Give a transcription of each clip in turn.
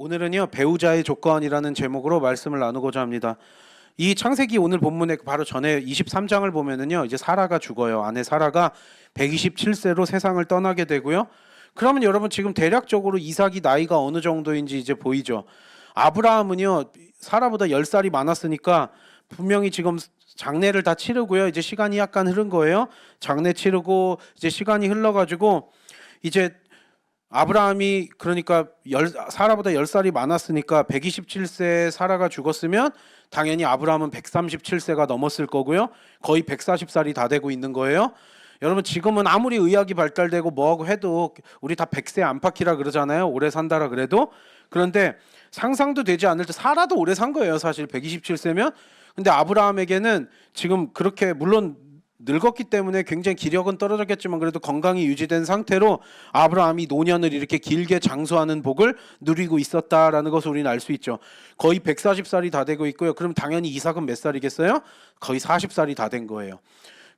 오늘은요 배우자의 조건이라는 제목으로 말씀을 나누고자 합니다. 이 창세기 오늘 본문의 바로 전에 23장을 보면은요 이제 사라가 죽어요. 아내 사라가 127세로 세상을 떠나게 되고요. 그러면 여러분 지금 대략적으로 이삭이 나이가 어느 정도인지 이제 보이죠. 아브라함은요 사라보다 10살이 많았으니까 분명히 지금 장례를 다 치르고요. 이제 시간이 약간 흐른 거예요. 장례 치르고 이제 시간이 흘러가지고 이제 아브라함이 그러니까 사라보다 10살이 많았으니까 127세 사라가 죽었으면 당연히 아브라함은 137세가 넘었을 거고요. 거의 140살이 다 되고 있는 거예요. 여러분 지금은 아무리 의학이 발달되고 뭐하고 해도 우리 다 100세 안팎이라 그러잖아요. 오래 산다라 그래도. 그런데 상상도 되지 않을 때 사라도 오래 산 거예요. 사실 127세면. 근데 아브라함에게는 지금 그렇게 물론 늙었기 때문에 굉장히 기력은 떨어졌겠지만 그래도 건강이 유지된 상태로 아브라함이 노년을 이렇게 길게 장수하는 복을 누리고 있었다라는 것을 우리는 알 수 있죠. 거의 140살이 다 되고 있고요. 그럼 당연히 이삭은 몇 살이겠어요? 거의 40살이 다 된 거예요.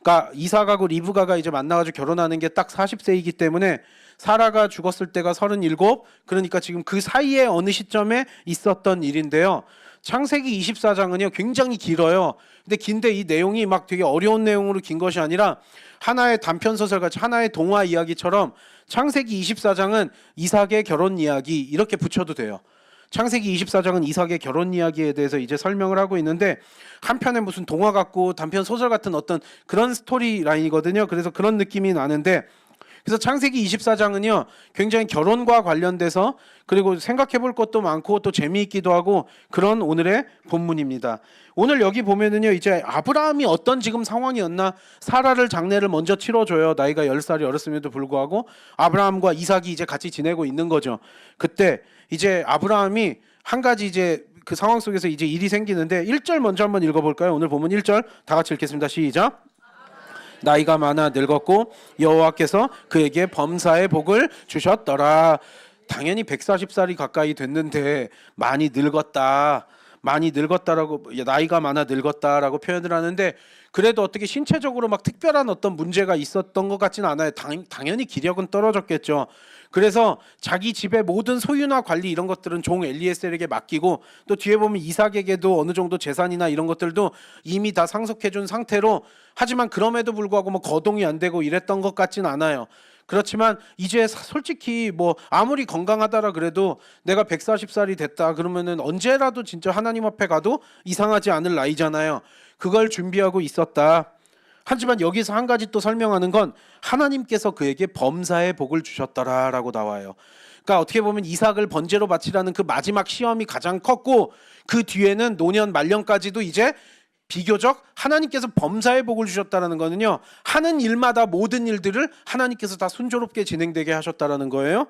그러니까 이삭하고 리브가가 이제 만나가지고 결혼하는 게 딱 40세이기 때문에 사라가 죽었을 때가 37, 그러니까 지금 그 사이에 어느 시점에 있었던 일인데요. 창세기 24장은요 굉장히 길어요. 근데 긴데 이 내용이 막 되게 어려운 내용으로 긴 것이 아니라 하나의 단편 소설 같이 하나의 동화 이야기처럼 창세기 24장은 이삭의 결혼 이야기 이렇게 붙여도 돼요. 창세기 24장은 이삭의 결혼 이야기에 대해서 이제 설명을 하고 있는데 한편에 무슨 동화 같고 단편 소설 같은 어떤 그런 스토리 라인이거든요. 그래서 그런 느낌이 나는데 그래서 창세기 24장은요 굉장히 결혼과 관련돼서 그리고 생각해 볼 것도 많고 또 재미있기도 하고 그런 오늘의 본문입니다. 오늘 여기 보면은요 이제 아브라함이 어떤 지금 상황이었나. 사라를 장례를 먼저 치러줘요. 나이가 10살이 어렸음에도 불구하고 아브라함과 이삭이 이제 같이 지내고 있는 거죠. 그때 이제 아브라함이 한 가지 이제 그 상황 속에서 이제 일이 생기는데 1절 먼저 한번 읽어볼까요? 오늘 보면 1절 다 같이 읽겠습니다. 시작. 나이가 많아 늙었고 여호와께서 그에게 범사의 복을 주셨더라. 당연히 140살이 가까이 됐는데 많이 늙었다라고 나이가 많아 늙었다라고 표현을 하는데 그래도 어떻게 신체적으로 막 특별한 어떤 문제가 있었던 것 같지는 않아요. 당연히 기력은 떨어졌겠죠. 그래서 자기 집의 모든 소유나 관리 이런 것들은 종 엘리에셀에게 맡기고 또 뒤에 보면 이삭에게도 어느 정도 재산이나 이런 것들도 이미 다 상속해 준 상태로 하지만 그럼에도 불구하고 뭐 거동이 안 되고 이랬던 것 같진 않아요. 그렇지만 이제 솔직히 뭐 아무리 건강하다라 그래도 내가 140살이 됐다 그러면은 언제라도 진짜 하나님 앞에 가도 이상하지 않을 나이잖아요. 그걸 준비하고 있었다. 하지만 여기서 한 가지 또 설명하는 건 하나님께서 그에게 범사의 복을 주셨더라라고 나와요. 그러니까 어떻게 보면 이삭을 번제로 바치라는 그 마지막 시험이 가장 컸고 그 뒤에는 노년 말년까지도 이제 비교적 하나님께서 범사의 복을 주셨다라는 거는요. 하는 일마다 모든 일들을 하나님께서 다 순조롭게 진행되게 하셨다라는 거예요.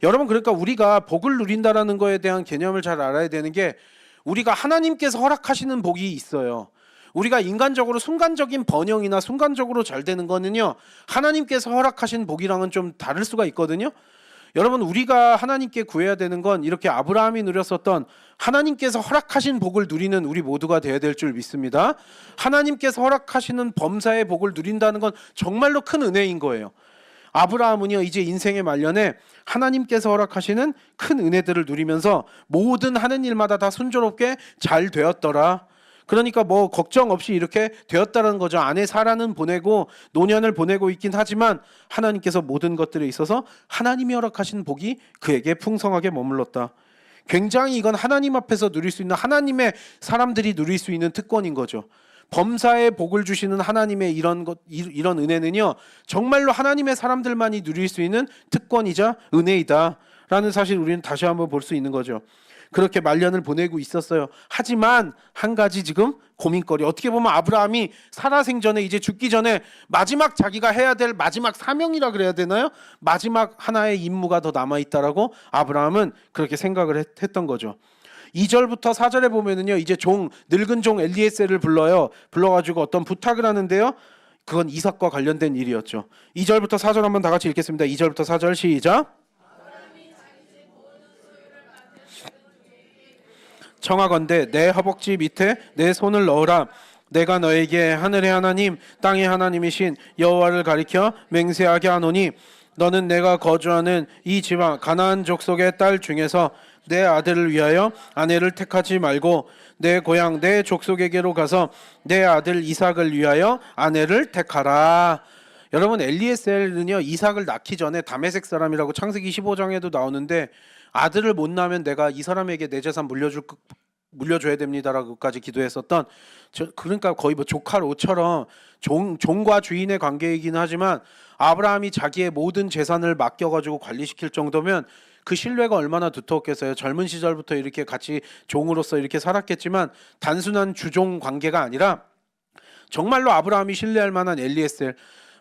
여러분 그러니까 우리가 복을 누린다라는 거에 대한 개념을 잘 알아야 되는 게 우리가 하나님께서 허락하시는 복이 있어요. 우리가 인간적으로 순간적인 번영이나 순간적으로 잘 되는 거는요. 하나님께서 허락하신 복이랑은 좀 다를 수가 있거든요. 여러분 우리가 하나님께 구해야 되는 건 이렇게 아브라함이 누렸었던 하나님께서 허락하신 복을 누리는 우리 모두가 되어야 될 줄 믿습니다. 하나님께서 허락하시는 범사의 복을 누린다는 건 정말로 큰 은혜인 거예요. 아브라함은요 이제 인생의 말년에 하나님께서 허락하시는 큰 은혜들을 누리면서 모든 하는 일마다 다 순조롭게 잘 되었더라. 그러니까 뭐 걱정 없이 이렇게 되었다는 거죠. 아내 사라는 보내고 노년을 보내고 있긴 하지만 하나님께서 모든 것들에 있어서 하나님이 허락하신 복이 그에게 풍성하게 머물렀다. 굉장히 이건 하나님 앞에서 누릴 수 있는 하나님의 사람들이 누릴 수 있는 특권인 거죠. 범사의 복을 주시는 하나님의 이런 은혜는요 정말로 하나님의 사람들만이 누릴 수 있는 특권이자 은혜이다라는 사실 우리는 다시 한번 볼 수 있는 거죠. 그렇게 말년을 보내고 있었어요. 하지만 한 가지 지금 고민거리. 어떻게 보면 아브라함이 살아생전에 이제 죽기 전에 마지막 자기가 해야 될 마지막 사명이라 그래야 되나요? 마지막 하나의 임무가 더 남아있다라고 아브라함은 그렇게 생각을 했던 거죠. 2절부터 4절에 보면은요 이제 늙은 종 엘리에셀을 불러요. 불러가지고 어떤 부탁을 하는데요. 그건 이삭과 관련된 일이었죠. 2절부터 4절 한번 다 같이 읽겠습니다. 2절부터 4절 시작. 청하건대 내 허벅지 밑에 내 손을 넣으라. 내가 너에게 하늘의 하나님 땅의 하나님이신 여호와를 가리켜 맹세하게 하노니 너는 내가 거주하는 이 지방 가나안 족속의 딸 중에서 내 아들을 위하여 아내를 택하지 말고 내 고향 내 족속에게로 가서 내 아들 이삭을 위하여 아내를 택하라. 여러분 엘리에셀은요 이삭을 낳기 전에 다메섹 사람이라고 창세기 15장에도 나오는데 아들을 못 낳으면 내가 이 사람에게 내 재산 물려줘야 됩니다라고까지 기도했었던 그러니까 거의 뭐 조카로처럼 종과 주인의 관계이긴 하지만 아브라함이 자기의 모든 재산을 맡겨가지고 관리시킬 정도면 그 신뢰가 얼마나 두터웠겠어요. 젊은 시절부터 이렇게 같이 종으로서 이렇게 살았겠지만 단순한 주종 관계가 아니라 정말로 아브라함이 신뢰할 만한 엘리에셀.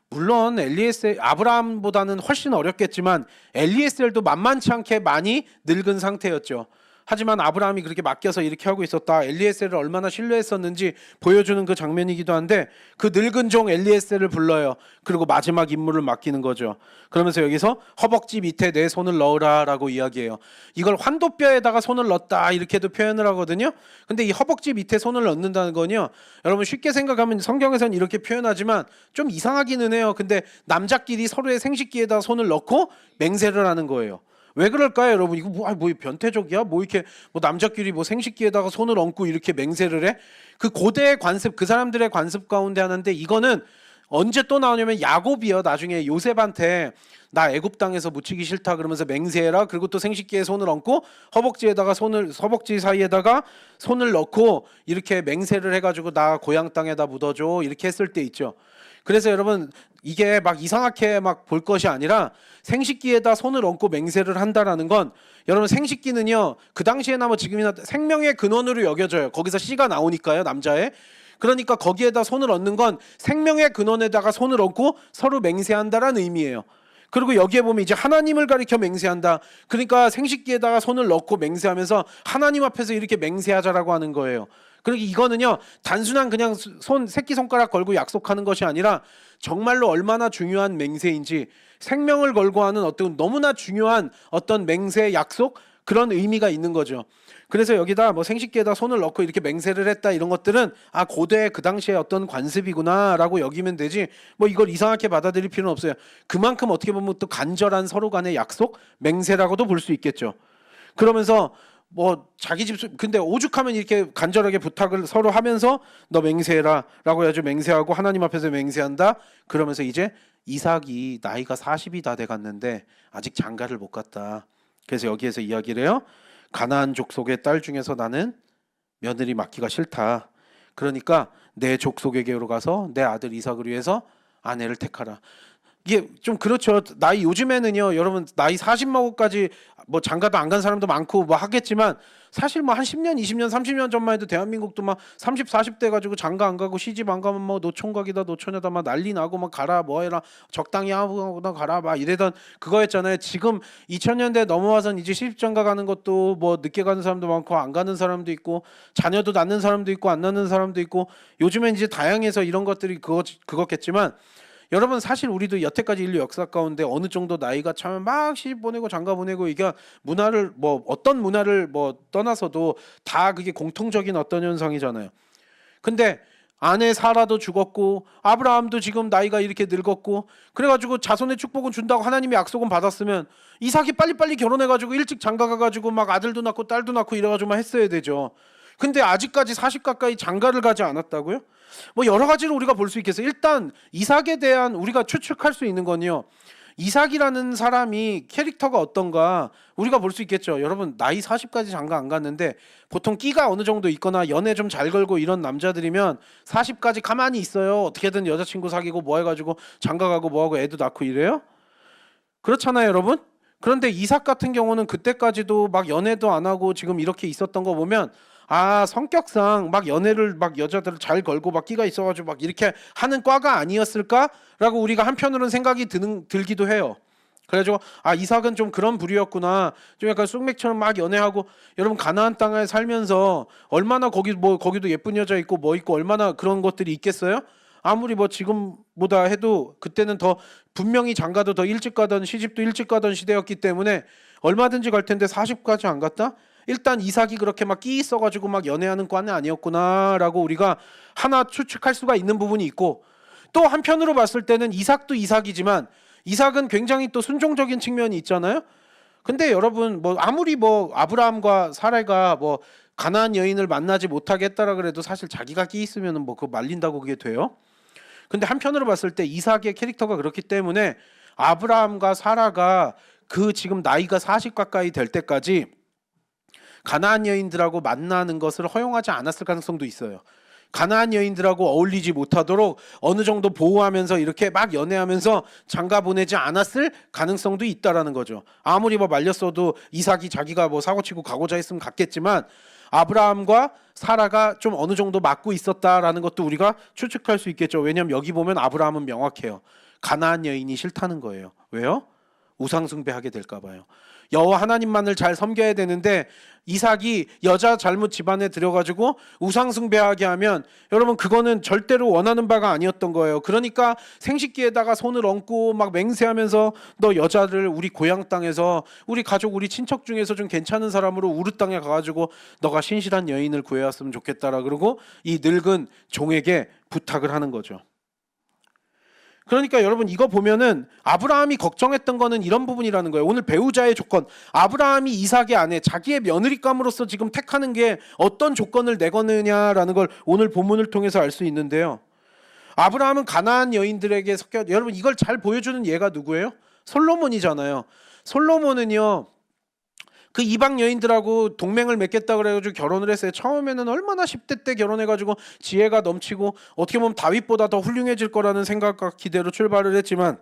물론 엘리에셀 아브라함보다는 훨씬 어렸겠지만 엘리에셀도 만만치 않게 많이 늙은 상태였죠. 하지만 아브라함이 그렇게 맡겨서 이렇게 하고 있었다. 엘리에셀을 얼마나 신뢰했었는지 보여주는 그 장면이기도 한데 그 늙은 종 엘리에셀을 불러요. 그리고 마지막 임무를 맡기는 거죠. 그러면서 여기서 허벅지 밑에 내 손을 넣으라라고 이야기해요. 이걸 환도뼈에다가 손을 넣었다 이렇게도 표현을 하거든요. 근데 이 허벅지 밑에 손을 넣는다는 건요. 여러분 쉽게 생각하면 성경에서는 이렇게 표현하지만 좀 이상하기는 해요. 근데 남자끼리 서로의 생식기에다 손을 넣고 맹세를 하는 거예요. 왜 그럴까요, 여러분? 이거 뭐 변태적이야? 뭐 이렇게 뭐 남자끼리 뭐 생식기에다가 손을 얹고 이렇게 맹세를 해? 그 고대의 관습, 그 사람들의 관습 가운데 하나인데 이거는 언제 또 나오냐면 야곱이요. 나중에 요셉한테 나 애굽 땅에서 묻히기 싫다 그러면서 맹세해라. 그리고 또 생식기에 손을 얹고 허벅지 사이에다가 손을 넣고 이렇게 맹세를 해가지고 나 고향 땅에다 묻어줘 이렇게 했을 때 있죠. 그래서 여러분 이게 막 이상하게 막 볼 것이 아니라 생식기에다 손을 얹고 맹세를 한다라는 건 여러분 생식기는요 그 당시에나 뭐 지금이나 생명의 근원으로 여겨져요. 거기서 씨가 나오니까요 남자의. 그러니까 거기에다 손을 얹는 건 생명의 근원에다가 손을 얹고 서로 맹세한다라는 의미예요. 그리고 여기에 보면 이제 하나님을 가리켜 맹세한다. 그러니까 생식기에다가 손을 넣고 맹세하면서 하나님 앞에서 이렇게 맹세하자라고 하는 거예요. 그러니까 이거는요 단순한 그냥 새끼손가락 걸고 약속하는 것이 아니라 정말로 얼마나 중요한 맹세인지 생명을 걸고 하는 어떤 너무나 중요한 어떤 맹세 약속 그런 의미가 있는 거죠. 그래서 여기다 뭐 생식기에다 손을 넣고 이렇게 맹세를 했다 이런 것들은 아 고대 그 당시에 어떤 관습이구나라고 여기면 되지 뭐 이걸 이상하게 받아들일 필요는 없어요. 그만큼 어떻게 보면 또 간절한 서로 간의 약속 맹세라고도 볼 수 있겠죠. 그러면서 뭐 자기 집 근데 오죽하면 이렇게 간절하게 부탁을 서로 하면서 너 맹세해라라고 해가지고 맹세하고 하나님 앞에서 맹세한다. 그러면서 이제 이삭이 나이가 40이 다 돼갔는데 아직 장가를 못 갔다. 그래서 여기에서 이야기를 해요. 가나안 족속의 딸 중에서 나는 며느리 맡기가 싫다. 그러니까 내 족속에게로 가서 내 아들 이삭을 위해서 아내를 택하라. 이게 좀 그렇죠. 나이 요즘에는요, 여러분 나이 40 먹고까지 뭐 장가도 안 간 사람도 많고 뭐 하겠지만 사실 뭐 한 10년, 20년, 30년 전만 해도 대한민국도 막 30, 40대 가지고 장가 안 가고 시집 안 가면 뭐 노총각이다 노처녀다 막 난리 나고 막 가라 뭐 해라 적당히 하고나 가라 막 이래던 그거였잖아요. 지금 2000년대 넘어와선 이제 시집장가 가는 것도 뭐 늦게 가는 사람도 많고 안 가는 사람도 있고 자녀도 낳는 사람도 있고 안 낳는 사람도 있고 요즘엔 이제 다양해서 이런 것들이 그거겠지만 여러분 사실 우리도 여태까지 인류 역사 가운데 어느 정도 나이가 차면 막 시집 보내고 장가 보내고 이게 문화를 뭐 어떤 문화를 뭐 떠나서도 다 그게 공통적인 어떤 현상이잖아요. 근데 아내 사라도 죽었고 아브라함도 지금 나이가 이렇게 늙었고 그래가지고 자손의 축복은 준다고 하나님이 약속은 받았으면 이삭이 빨리빨리 결혼해가지고 일찍 장가 가가지고 막 아들도 낳고 딸도 낳고 이래가지고만 했어야 되죠. 근데 아직까지 40 가까이 장가를 가지 않았다고요? 뭐 여러 가지로 우리가 볼 수 있겠어요. 일단 이삭에 대한 우리가 추측할 수 있는 건요. 이삭이라는 사람이 캐릭터가 어떤가 우리가 볼 수 있겠죠. 여러분 나이 40까지 장가 안 갔는데 보통 끼가 어느 정도 있거나 연애 좀 잘 걸고 이런 남자들이면 40까지 가만히 있어요. 어떻게든 여자친구 사귀고 뭐 해가지고 장가 가고 뭐 하고 애도 낳고 이래요. 그렇잖아요 여러분. 그런데 이삭 같은 경우는 그때까지도 막 연애도 안 하고 지금 이렇게 있었던 거 보면 아 성격상 막 연애를 막 여자들을 잘 걸고 막 끼가 있어가지고 막 이렇게 하는 과가 아니었을까라고 우리가 한편으로는 생각이 들기도 해요. 그래가지고 아 이삭은 좀 그런 부류였구나. 좀 약간 쑥맥처럼 막 연애하고 여러분 가나안 땅에 살면서 얼마나 거기도 예쁜 여자 있고 뭐 있고 얼마나 그런 것들이 있겠어요? 아무리 뭐 지금보다 해도 그때는 더 분명히 장가도 더 일찍 가던 시집도 일찍 가던 시대였기 때문에 얼마든지 갈 텐데 40까지 안 갔다? 일단 이삭이 그렇게 막 끼 있어가지고 막 연애하는 과는 아니었구나라고 우리가 하나 추측할 수가 있는 부분이 있고 또 한편으로 봤을 때는 이삭도 이삭이지만 이삭은 굉장히 또 순종적인 측면이 있잖아요. 근데 여러분 뭐 아무리 뭐 아브라함과 사라가 뭐 가나안 여인을 만나지 못하게 했다라 그래도 사실 자기가 끼 있으면은 뭐 그거 말린다고 그게 돼요? 근데 한편으로 봤을 때 이삭의 캐릭터가 그렇기 때문에 아브라함과 사라가 그 지금 나이가 40 가까이 될 때까지 가나안 여인들하고 만나는 것을 허용하지 않았을 가능성도 있어요. 가나안 여인들하고 어울리지 못하도록 어느 정도 보호하면서 이렇게 막 연애하면서 장가 보내지 않았을 가능성도 있다라는 거죠. 아무리 뭐 말렸어도 이삭이 자기가 뭐 사고치고 가고자 했으면 갔겠지만 아브라함과 사라가 좀 어느 정도 맞고 있었다라는 것도 우리가 추측할 수 있겠죠. 왜냐하면 여기 보면 아브라함은 명확해요. 가나안 여인이 싫다는 거예요. 왜요? 우상 숭배하게 될까 봐요. 여호와 하나님만을 잘 섬겨야 되는데 이삭이 여자 잘못 집안에 들여가지고 우상 숭배하게 하면 여러분 그거는 절대로 원하는 바가 아니었던 거예요. 그러니까 생식기에다가 손을 얹고 막 맹세하면서 너 여자를 우리 고향 땅에서 우리 가족 우리 친척 중에서 좀 괜찮은 사람으로 우르 땅에 가가지고 너가 신실한 여인을 구해왔으면 좋겠다라 그러고 이 늙은 종에게 부탁을 하는 거죠. 그러니까 여러분 이거 보면은 아브라함이 걱정했던 거는 이런 부분이라는 거예요. 오늘 배우자의 조건, 아브라함이 이삭의 아내, 자기의 며느리감으로서 지금 택하는 게 어떤 조건을 내거느냐라는 걸 오늘 본문을 통해서 알 수 있는데요. 아브라함은 가나안 여인들에게 섞여, 여러분 이걸 잘 보여주는 예가 누구예요? 솔로몬이잖아요. 솔로몬은요 그 이방 여인들하고 동맹을 맺겠다 그래가지고 결혼을 했어요. 처음에는 얼마나 10대 때 결혼해가지고 지혜가 넘치고 어떻게 보면 다윗보다 더 훌륭해질 거라는 생각과 기대로 출발을 했지만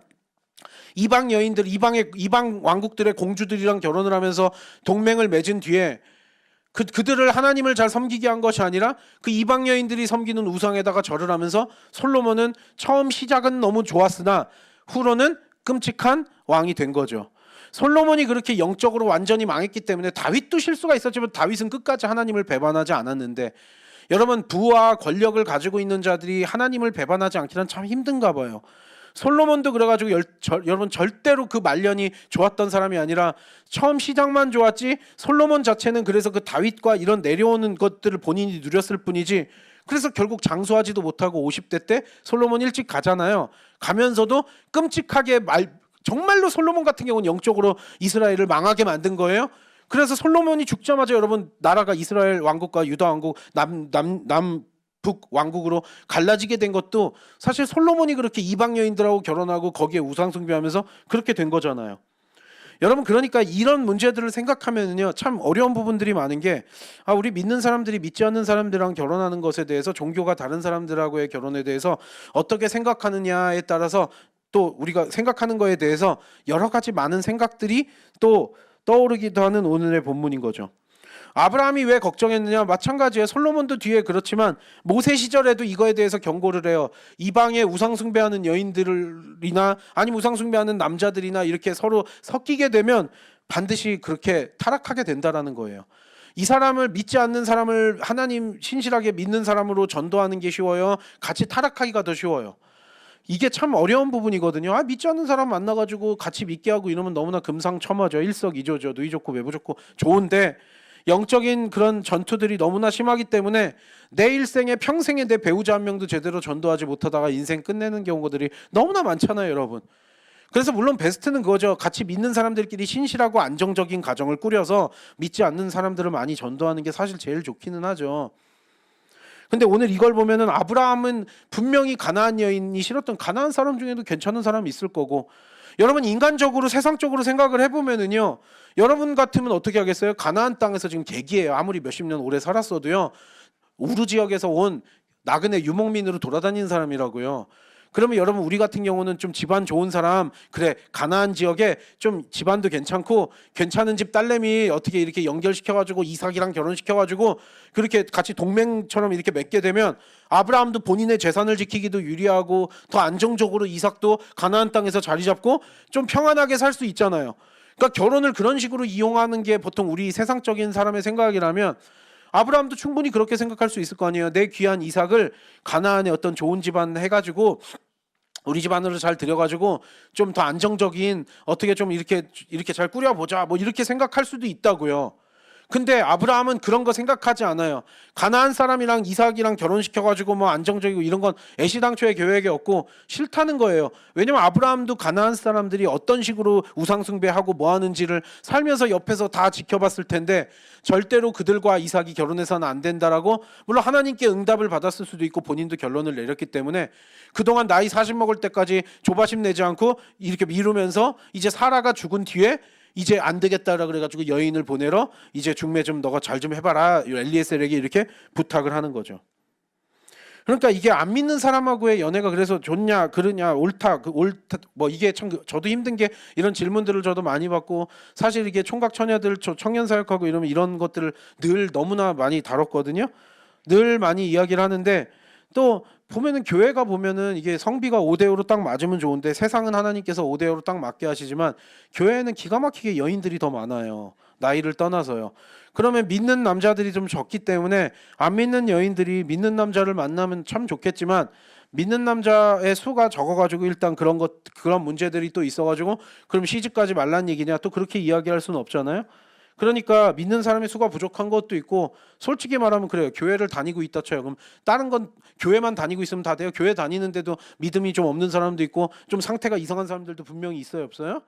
이방 여인들, 이방 왕국들의 공주들이랑 결혼을 하면서 동맹을 맺은 뒤에 그들을 하나님을 잘 섬기게 한 것이 아니라 그 이방 여인들이 섬기는 우상에다가 절을 하면서 솔로몬은 처음 시작은 너무 좋았으나 후로는 끔찍한 왕이 된 거죠. 솔로몬이 그렇게 영적으로 완전히 망했기 때문에 다윗도 실수가 있었지만 다윗은 끝까지 하나님을 배반하지 않았는데 여러분 부와 권력을 가지고 있는 자들이 하나님을 배반하지 않기는 참 힘든가 봐요. 솔로몬도 그래가지고 여러분 절대로 그 말년이 좋았던 사람이 아니라 처음 시작만 좋았지 솔로몬 자체는 그래서 그 다윗과 이런 내려오는 것들을 본인이 누렸을 뿐이지 그래서 결국 장수하지도 못하고 50대 때 솔로몬 일찍 가잖아요. 가면서도 끔찍하게 정말로 솔로몬 같은 경우는 영적으로 이스라엘을 망하게 만든 거예요. 그래서 솔로몬이 죽자마자 여러분 나라가 이스라엘 왕국과 유다 왕국 남북 왕국으로 갈라지게 된 것도 사실 솔로몬이 그렇게 이방 여인들하고 결혼하고 거기에 우상 숭배하면서 그렇게 된 거잖아요. 여러분 그러니까 이런 문제들을 생각하면요 참 어려운 부분들이 많은 게 우리 믿는 사람들이 믿지 않는 사람들이랑 결혼하는 것에 대해서 종교가 다른 사람들하고의 결혼에 대해서 어떻게 생각하느냐에 따라서 또 우리가 생각하는 거에 대해서 여러 가지 많은 생각들이 또 떠오르기도 하는 오늘의 본문인 거죠. 아브라함이 왜 걱정했느냐? 마찬가지예요. 솔로몬도 뒤에 그렇지만 모세 시절에도 이거에 대해서 경고를 해요. 이방의 우상 숭배하는 여인들이나 아니면 우상 숭배하는 남자들이나 이렇게 서로 섞이게 되면 반드시 그렇게 타락하게 된다라는 거예요. 이 사람을 믿지 않는 사람을 하나님 신실하게 믿는 사람으로 전도하는 게 쉬워요? 같이 타락하기가 더 쉬워요? 이게 참 어려운 부분이거든요. 믿지 않는 사람 만나가지고 같이 믿게 하고 이러면 너무나 금상첨화죠. 일석이조죠. 누이 좋고 외부 좋고 좋은데 영적인 그런 전투들이 너무나 심하기 때문에 내 일생에 평생에 내 배우자 한 명도 제대로 전도하지 못하다가 인생 끝내는 경우들이 너무나 많잖아요, 여러분. 그래서 물론 베스트는 그거죠. 같이 믿는 사람들끼리 신실하고 안정적인 가정을 꾸려서 믿지 않는 사람들을 많이 전도하는 게 사실 제일 좋기는 하죠. 근데 오늘 이걸 보면은 아브라함은 분명히 가나안 여인이 싫었던 가나안 사람 중에도 괜찮은 사람이 있을 거고 여러분 인간적으로 세상적으로 생각을 해보면은요 여러분 같으면 어떻게 하겠어요? 가나안 땅에서 지금 개기예요. 아무리 몇십 년 오래 살았어도요 우르 지역에서 온 나그네 유목민으로 돌아다니는 사람이라고요. 그러면 여러분 우리 같은 경우는 좀 집안 좋은 사람 그래 가나안 지역에 좀 집안도 괜찮고 괜찮은 집 딸내미 어떻게 이렇게 연결시켜가지고 이삭이랑 결혼시켜가지고 그렇게 같이 동맹처럼 이렇게 맺게 되면 아브라함도 본인의 재산을 지키기도 유리하고 더 안정적으로 이삭도 가나안 땅에서 자리 잡고 좀 평안하게 살 수 있잖아요. 그러니까 결혼을 그런 식으로 이용하는 게 보통 우리 세상적인 사람의 생각이라면 아브라함도 충분히 그렇게 생각할 수 있을 거 아니에요. 내 귀한 이삭을 가나안의 어떤 좋은 집안 해가지고 우리 집 안으로 잘 들여가지고 좀 더 안정적인 어떻게 좀 이렇게 잘 꾸려보자 뭐 이렇게 생각할 수도 있다고요. 근데 아브라함은 그런 거 생각하지 않아요. 가나안 사람이랑 이삭이랑 결혼시켜가지고 뭐 안정적이고 이런 건 애시당초의 계획에 없고 싫다는 거예요. 왜냐면 아브라함도 가나안 사람들이 어떤 식으로 우상숭배하고 뭐 하는지를 살면서 옆에서 다 지켜봤을 텐데 절대로 그들과 이삭이 결혼해서는 안 된다라고 물론 하나님께 응답을 받았을 수도 있고 본인도 결론을 내렸기 때문에 그동안 나이 40 먹을 때까지 조바심 내지 않고 이렇게 미루면서 이제 사라가 죽은 뒤에 이제 안 되겠다라 그래가지고 여인을 보내러 이제 중매 좀 너가 잘 좀 해봐라 엘리에셀에게 이렇게 부탁을 하는 거죠. 그러니까 이게 안 믿는 사람하고의 연애가 그래서 좋냐 그러냐 옳다 뭐 이게 참 저도 힘든 게 이런 질문들을 저도 많이 받고 사실 이게 총각 처녀들 청년 사역하고 이러면 이런 것들을 늘 너무나 많이 다뤘거든요. 늘 많이 이야기를 하는데 또 보면은 교회가 보면은 이게 성비가 5대5로 딱 맞으면 좋은데 세상은 하나님께서 5대5로 딱 맞게 하시지만 교회에는 기가 막히게 여인들이 더 많아요. 나이를 떠나서요. 그러면 믿는 남자들이 좀 적기 때문에 안 믿는 여인들이 믿는 남자를 만나면 참 좋겠지만 믿는 남자의 수가 적어가지고 일단 그런 문제들이 또 있어가지고 그럼 시집가지 말란 얘기냐 또 그렇게 이야기할 수는 없잖아요. 그러니까 믿는 사람의 수가 부족한 것도 있고 솔직히 말하면 그래요. 교회를 다니고 있다 쳐요. 그럼 다른 건 교회만 다니고 있으면 다 돼요? 교회 다니는데도 믿음이 좀 없는 사람도 있고 좀 상태가 이상한 사람들도 분명히 있어요, 없어요?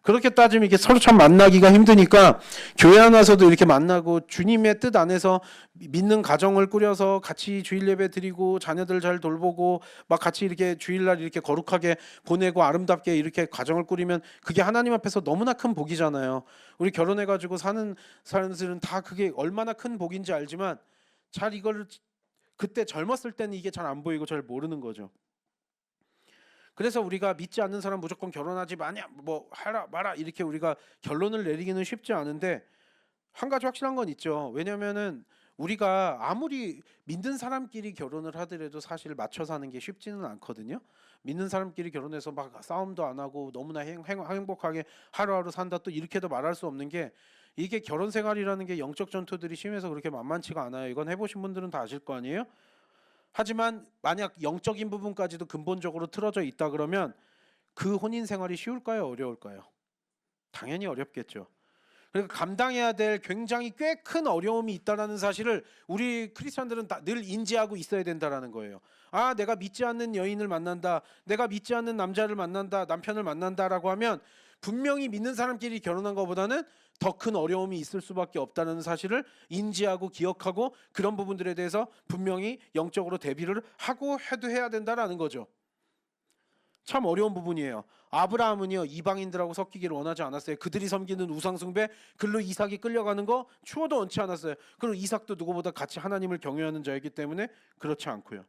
그렇게 따지면 이게 서로 참 만나기가 힘드니까 교회 안에서도 이렇게 만나고 주님의 뜻 안에서 믿는 가정을 꾸려서 같이 주일 예배 드리고 자녀들 잘 돌보고 막 같이 이렇게 주일날 이렇게 거룩하게 보내고 아름답게 이렇게 가정을 꾸리면 그게 하나님 앞에서 너무나 큰 복이잖아요. 우리 결혼해가지고 사는 사람들은 다 그게 얼마나 큰 복인지 알지만 잘 이걸 그때 젊었을 때는 이게 잘 안 보이고 잘 모르는 거죠. 그래서 우리가 믿지 않는 사람 무조건 결혼하지 마냐 뭐 하라 마라 이렇게 우리가 결론을 내리기는 쉽지 않은데 한 가지 확실한 건 있죠. 왜냐면은 우리가 아무리 믿는 사람끼리 결혼을 하더라도 사실 맞춰 사는 게 쉽지는 않거든요. 믿는 사람끼리 결혼해서 막 싸움도 안 하고 너무나 행복하게 하루하루 산다 또 이렇게도 말할 수 없는 게 이게 결혼 생활이라는 게 영적 전투들이 심해서 그렇게 만만치가 않아요. 이건 해보신 분들은 다 아실 거 아니에요? 하지만 만약 영적인 부분까지도 근본적으로 틀어져 있다 그러면 그 혼인 생활이 쉬울까요? 어려울까요? 당연히 어렵겠죠. 그러니까 감당해야 될 굉장히 꽤 큰 어려움이 있다라는 사실을 우리 크리스천들은 늘 인지하고 있어야 된다라는 거예요. 아, 내가 믿지 않는 여인을 만난다. 내가 믿지 않는 남자를 만난다. 남편을 만난다라고 하면 분명히 믿는 사람끼리 결혼한 것보다는 더 큰 어려움이 있을 수밖에 없다는 사실을 인지하고 기억하고 그런 부분들에 대해서 분명히 영적으로 대비를 하고 해도 해야 된다라는 거죠. 참 어려운 부분이에요. 아브라함은요 이방인들하고 섞이기를 원하지 않았어요. 그들이 섬기는 우상숭배 글로 이삭이 끌려가는 거 추워도 원치 않았어요. 그리고 이삭도 누구보다 같이 하나님을 경외하는 자였기 때문에 그렇지 않고요.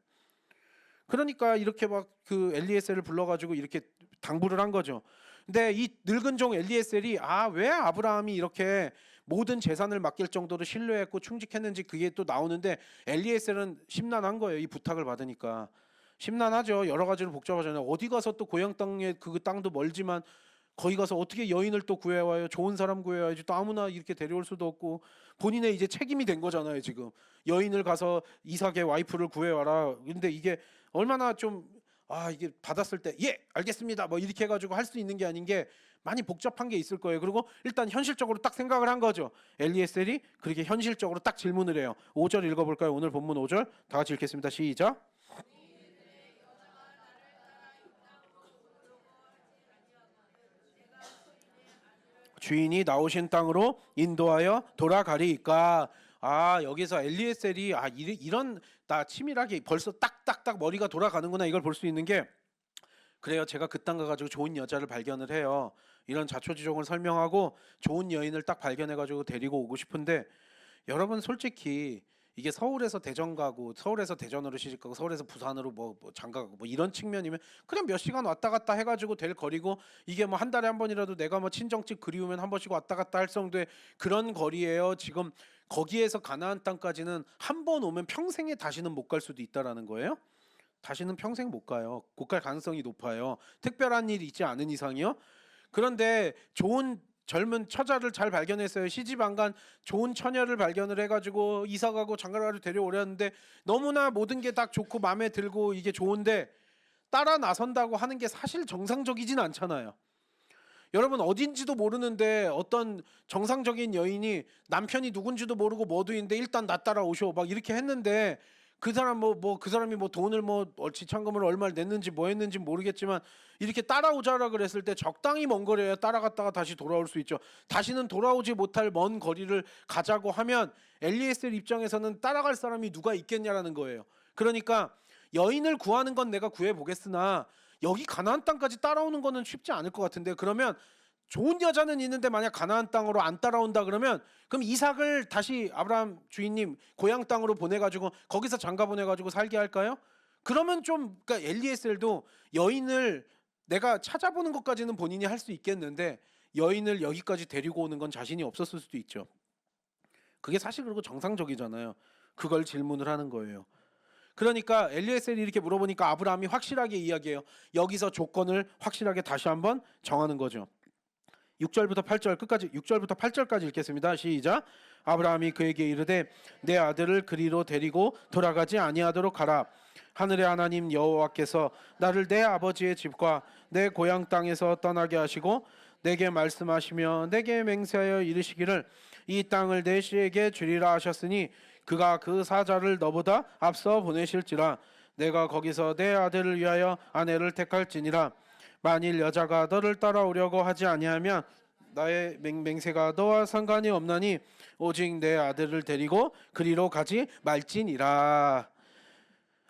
그러니까 이렇게 막 그 엘리에셀을 불러가지고 이렇게 당부를 한 거죠. 근데 이 늙은 종 엘리에셀이 왜 아브라함이 이렇게 모든 재산을 맡길 정도로 신뢰했고 충직했는지 그게 또 나오는데 엘리에셀은 심란한 거예요. 이 부탁을 받으니까. 심란하죠. 여러 가지로 복잡하잖아요. 어디 가서 또 고향 땅에 그 땅도 멀지만 거기 가서 어떻게 여인을 또 구해와요? 좋은 사람 구해와야지. 또 아무나 이렇게 데려올 수도 없고 본인의 이제 책임이 된 거잖아요. 지금 여인을 가서 이삭의 와이프를 구해와라. 근데 이게 얼마나 좀 이게 받았을 때 예 알겠습니다 뭐 이렇게 해가지고 할 수 있는 게 아닌 게 많이 복잡한 게 있을 거예요. 그리고 일단 현실적으로 딱 생각을 한 거죠. 엘리에셀이 그렇게 현실적으로 딱 질문을 해요. 5절 읽어볼까요? 오늘 본문 5절 다 같이 읽겠습니다. 시작. 주인이 나오신 땅으로 인도하여 돌아가리이까. 여기서 엘리에셀이 이런 나 치밀하게 벌써 딱딱딱 머리가 돌아가는구나 이걸 볼 수 있는 게 그래요. 제가 그 땅 가가지고 좋은 여자를 발견을 해요. 이런 자초지종을 설명하고 좋은 여인을 딱 발견해가지고 데리고 오고 싶은데 여러분 솔직히 이게 서울에서 대전 가고 서울에서 대전으로 시집 가고 서울에서 부산으로 뭐 장가 가고 뭐 이런 측면이면 그냥 몇 시간 왔다 갔다 해가지고 될 거리고 이게 뭐 한 달에 한 번이라도 내가 뭐 친정집 그리우면 한 번씩 왔다 갔다 할 정도의 그런 거리예요. 지금 거기에서 가나안 땅까지는 한 번 오면 평생에 다시는 못 갈 수도 있다라는 거예요. 다시는 평생 못 가요. 못 갈 가능성이 높아요. 특별한 일이 있지 않은 이상이요. 그런데 좋은 젊은 처자를 잘 발견했어요. 시집 안 간 좋은 처녀를 발견을 해가지고 이사가고 장가가지고 데려오려는데 너무나 모든 게 딱 좋고 마음에 들고 이게 좋은데 따라 나선다고 하는 게 사실 정상적이진 않잖아요. 여러분 어딘지도 모르는데 어떤 정상적인 여인이 남편이 누군지도 모르고 머두인데 일단 나 따라오쇼 막 이렇게 했는데 그 사람 그 사람이 돈을 지참금을 얼마를 냈는지 뭐 했는지 모르겠지만 이렇게 따라오자라 그랬을 때 적당히 먼 거리에 따라갔다가 다시 돌아올 수 있죠. 다시는 돌아오지 못할 먼 거리를 가자고 하면 엘리에셀 입장에서는 따라갈 사람이 누가 있겠냐라는 거예요. 그러니까 여인을 구하는 건 내가 구해 보겠으나 여기 가나안 땅까지 따라오는 거는 쉽지 않을 것 같은데, 그러면 좋은 여자는 있는데 만약 가나안 땅으로 안 따라온다 그러면 그럼 이삭을 다시 아브라함 주인님 고향 땅으로 보내가지고 거기서 장가 보내가지고 살게 할까요? 그러면 좀 그러니까 엘리에셀도 여인을 내가 찾아보는 것까지는 본인이 할 수 있겠는데 여인을 여기까지 데리고 오는 건 자신이 없었을 수도 있죠. 그게 사실 그리고 정상적이잖아요. 그걸 질문을 하는 거예요. 그러니까 엘리에셀이 이렇게 물어보니까 아브라함이 확실하게 이야기해요. 여기서 조건을 확실하게 다시 한번 정하는 거죠. 6절부터 8절 끝까지 6절부터 8절까지 읽겠습니다. 시작. 아브라함이 그에게 이르되 내 아들을 그리로 데리고 돌아가지 아니하도록 하라. 하늘의 하나님 여호와께서 나를 내 아버지의 집과 내 고향 땅에서 떠나게 하시고 내게 말씀하시며 내게 맹세하여 이르시기를 이 땅을 내 씨에게 주리라 하셨으니 그가 그 사자를 너보다 앞서 보내실지라. 내가 거기서 내 아들을 위하여 아내를 택할지니라. 만일 여자가 너를 따라오려고 하지 아니하면 나의 맹세가 너와 상관이 없나니 오직 내 아들을 데리고 그리로 가지 말지니라.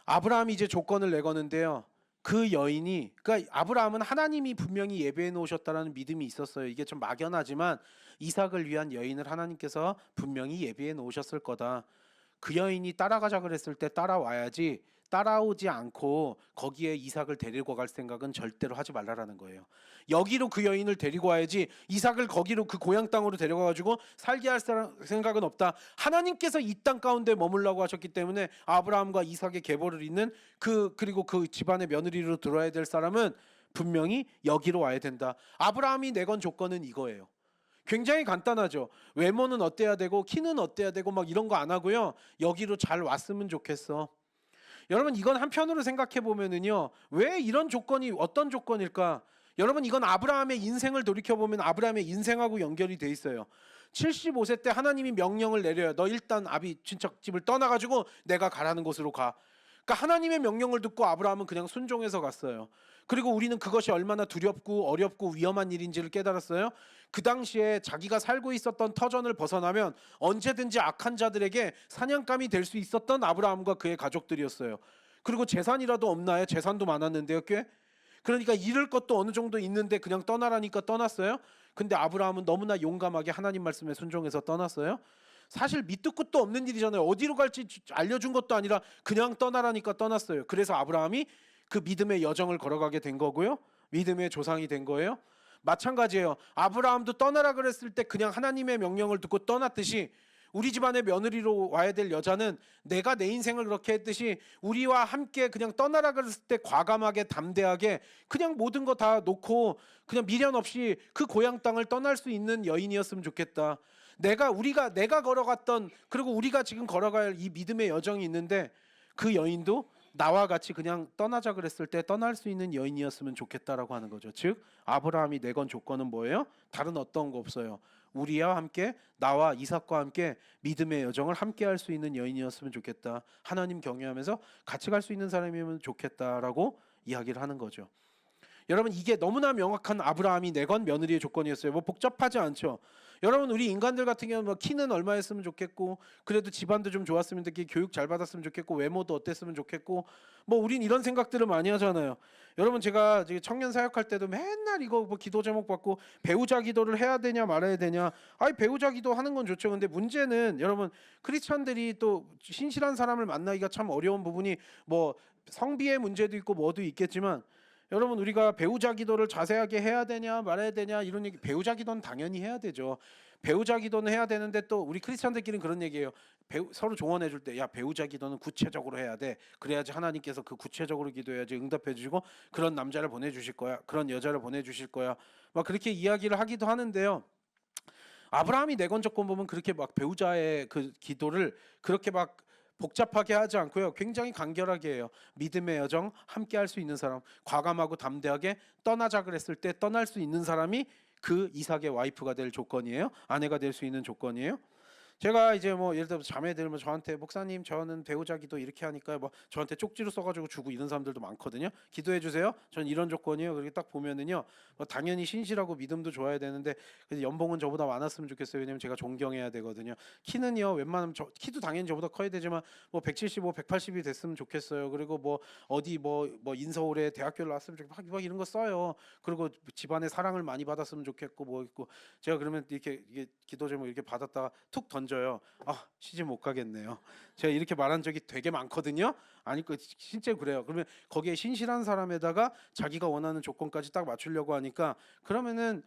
아브라함이 이제 조건을 내거는데요. 그 여인이, 그러니까 아브라함은 하나님이 분명히 예배해 놓으셨다라는 믿음이 있었어요. 이게 좀 막연하지만 이삭을 위한 여인을 하나님께서 분명히 예배해 놓으셨을 거다. 그 여인이 따라가자 그랬을 때 따라와야지, 따라오지 않고 거기에 이삭을 데리고 갈 생각은 절대로 하지 말라라는 거예요. 여기로 그 여인을 데리고 와야지 이삭을 거기로 그 고향 땅으로 데려가가지고 살게 할 생각은 없다. 하나님께서 이 땅 가운데 머물라고 하셨기 때문에 아브라함과 이삭의 계보를 잇는 그리고 그 집안의 며느리로 들어야 될 사람은 분명히 여기로 와야 된다. 아브라함이 내건 조건은 이거예요. 굉장히 간단하죠. 외모는 어때야 되고 키는 어때야 되고 막 이런 거 안 하고요. 여기로 잘 왔으면 좋겠어. 여러분 이건 한편으로 생각해 보면은요. 왜 이런 조건이 어떤 조건일까? 여러분 이건 아브라함의 인생을 돌이켜 보면 아브라함의 인생하고 연결이 돼 있어요. 75세 때 하나님이 명령을 내려요. 너 일단 아비 친척집을 떠나가지고 내가 가라는 곳으로 가. 그러니까 하나님의 명령을 듣고 아브라함은 그냥 순종해서 갔어요. 그리고 우리는 그것이 얼마나 두렵고 어렵고 위험한 일인지를 깨달았어요. 그 당시에 자기가 살고 있었던 터전을 벗어나면 언제든지 악한 자들에게 사냥감이 될 수 있었던 아브라함과 그의 가족들이었어요. 그리고 재산이라도 없나요? 재산도 많았는데요, 꽤. 그러니까 잃을 것도 어느 정도 있는데 그냥 떠나라니까 떠났어요. 근데 아브라함은 너무나 용감하게 하나님 말씀에 순종해서 떠났어요. 사실 밑도 끝도 없는 일이잖아요. 어디로 갈지 알려준 것도 아니라 그냥 떠나라니까 떠났어요. 그래서 아브라함이 그 믿음의 여정을 걸어가게 된 거고요. 믿음의 조상이 된 거예요. 마찬가지예요. 아브라함도 떠나라 그랬을 때 그냥 하나님의 명령을 듣고 떠났듯이 우리 집안의 며느리로 와야 될 여자는 내가 내 인생을 그렇게 했듯이 우리와 함께 그냥 떠나라 그랬을 때 과감하게 담대하게 그냥 모든 거 다 놓고 그냥 미련 없이 그 고향 땅을 떠날 수 있는 여인이었으면 좋겠다. 내가 걸어갔던 그리고 우리가 지금 걸어갈 이 믿음의 여정이 있는데 그 여인도 나와 같이 그냥 떠나자 그랬을 때 떠날 수 있는 여인이었으면 좋겠다라고 하는 거죠. 즉 아브라함이 내건 조건은 뭐예요? 다른 어떤 거 없어요. 우리와 함께 나와 이삭과 함께 믿음의 여정을 함께 할 수 있는 여인이었으면 좋겠다. 하나님 경외하면서 같이 갈 수 있는 사람이면 좋겠다라고 이야기를 하는 거죠. 여러분 이게 너무나 명확한 아브라함이 내건 며느리의 조건이었어요. 복잡하지 않죠. 여러분 우리 인간들 같은 경우는 키는 얼마였으면 좋겠고 그래도 집안도 좀 좋았으면 좋겠고 교육 잘 받았으면 좋겠고 외모도 어땠으면 좋겠고 우린 이런 생각들을 많이 하잖아요. 여러분 제가 청년 사역할 때도 맨날 이거 기도 제목 받고 배우자 기도를 해야 되냐 말아야 되냐. 배우자 기도 하는 건 좋죠. 근데 문제는 여러분 크리스천들이 또 신실한 사람을 만나기가 참 어려운 부분이 성비의 문제도 있고 뭐도 있겠지만 여러분 우리가 배우자 기도를 자세하게 해야 되냐 말아야 되냐 이런 얘기. 배우자 기도는 당연히 해야 되죠. 배우자 기도는 해야 되는데 또 우리 크리스찬들끼리는 그런 얘기예요. 서로 조언해 줄 때 야 배우자 기도는 구체적으로 해야 돼. 그래야지 하나님께서 그 구체적으로 기도해야지 응답해 주시고 그런 남자를 보내주실 거야. 그런 여자를 보내주실 거야. 그렇게 이야기를 하기도 하는데요. 아브라함이 내건 조건 보면 그렇게 배우자의 그 기도를 그렇게 복잡하게 하지 않고요. 굉장히 간결하게 해요. 믿음의 여정 함께 할 수 있는 사람, 과감하고 담대하게 떠나자 그랬을 때 떠날 수 있는 사람이 그 이삭의 와이프가 될 조건이에요? 아내가 될 수 있는 조건이에요? 제가 이제 뭐 예를 들어서 자매들 뭐 저한테 목사님 저는 배우자 기도 이렇게 하니까 뭐 저한테 쪽지로 써가지고 주고 이런 사람들도 많거든요. 기도해 주세요. 전 이런 조건이에요. 그렇게 딱 보면은요, 뭐 당연히 신실하고 믿음도 좋아야 되는데 그래서 연봉은 저보다 많았으면 좋겠어요. 왜냐면 제가 존경해야 되거든요. 키는요, 웬만하면 키도 당연히 저보다 커야 되지만 뭐 175, 180이 됐으면 좋겠어요. 그리고 뭐 어디 뭐 인서울에 대학교를 나왔으면 좋겠고 막 이런 거 써요. 그리고 집안의 사랑을 많이 받았으면 좋겠고 뭐 있고 제가 그러면 이렇게 이게 기도 제목 이렇게 받았다가 툭 던져요. 아, 시집 못 가겠네요. 제가 이렇게 말한 적이 되게 많거든요. 아니 그 진짜 그래요. 그러면 거기에 신실한 사람에다가 자기가 원하는 조건까지 딱 맞추려고 하니까 그러면은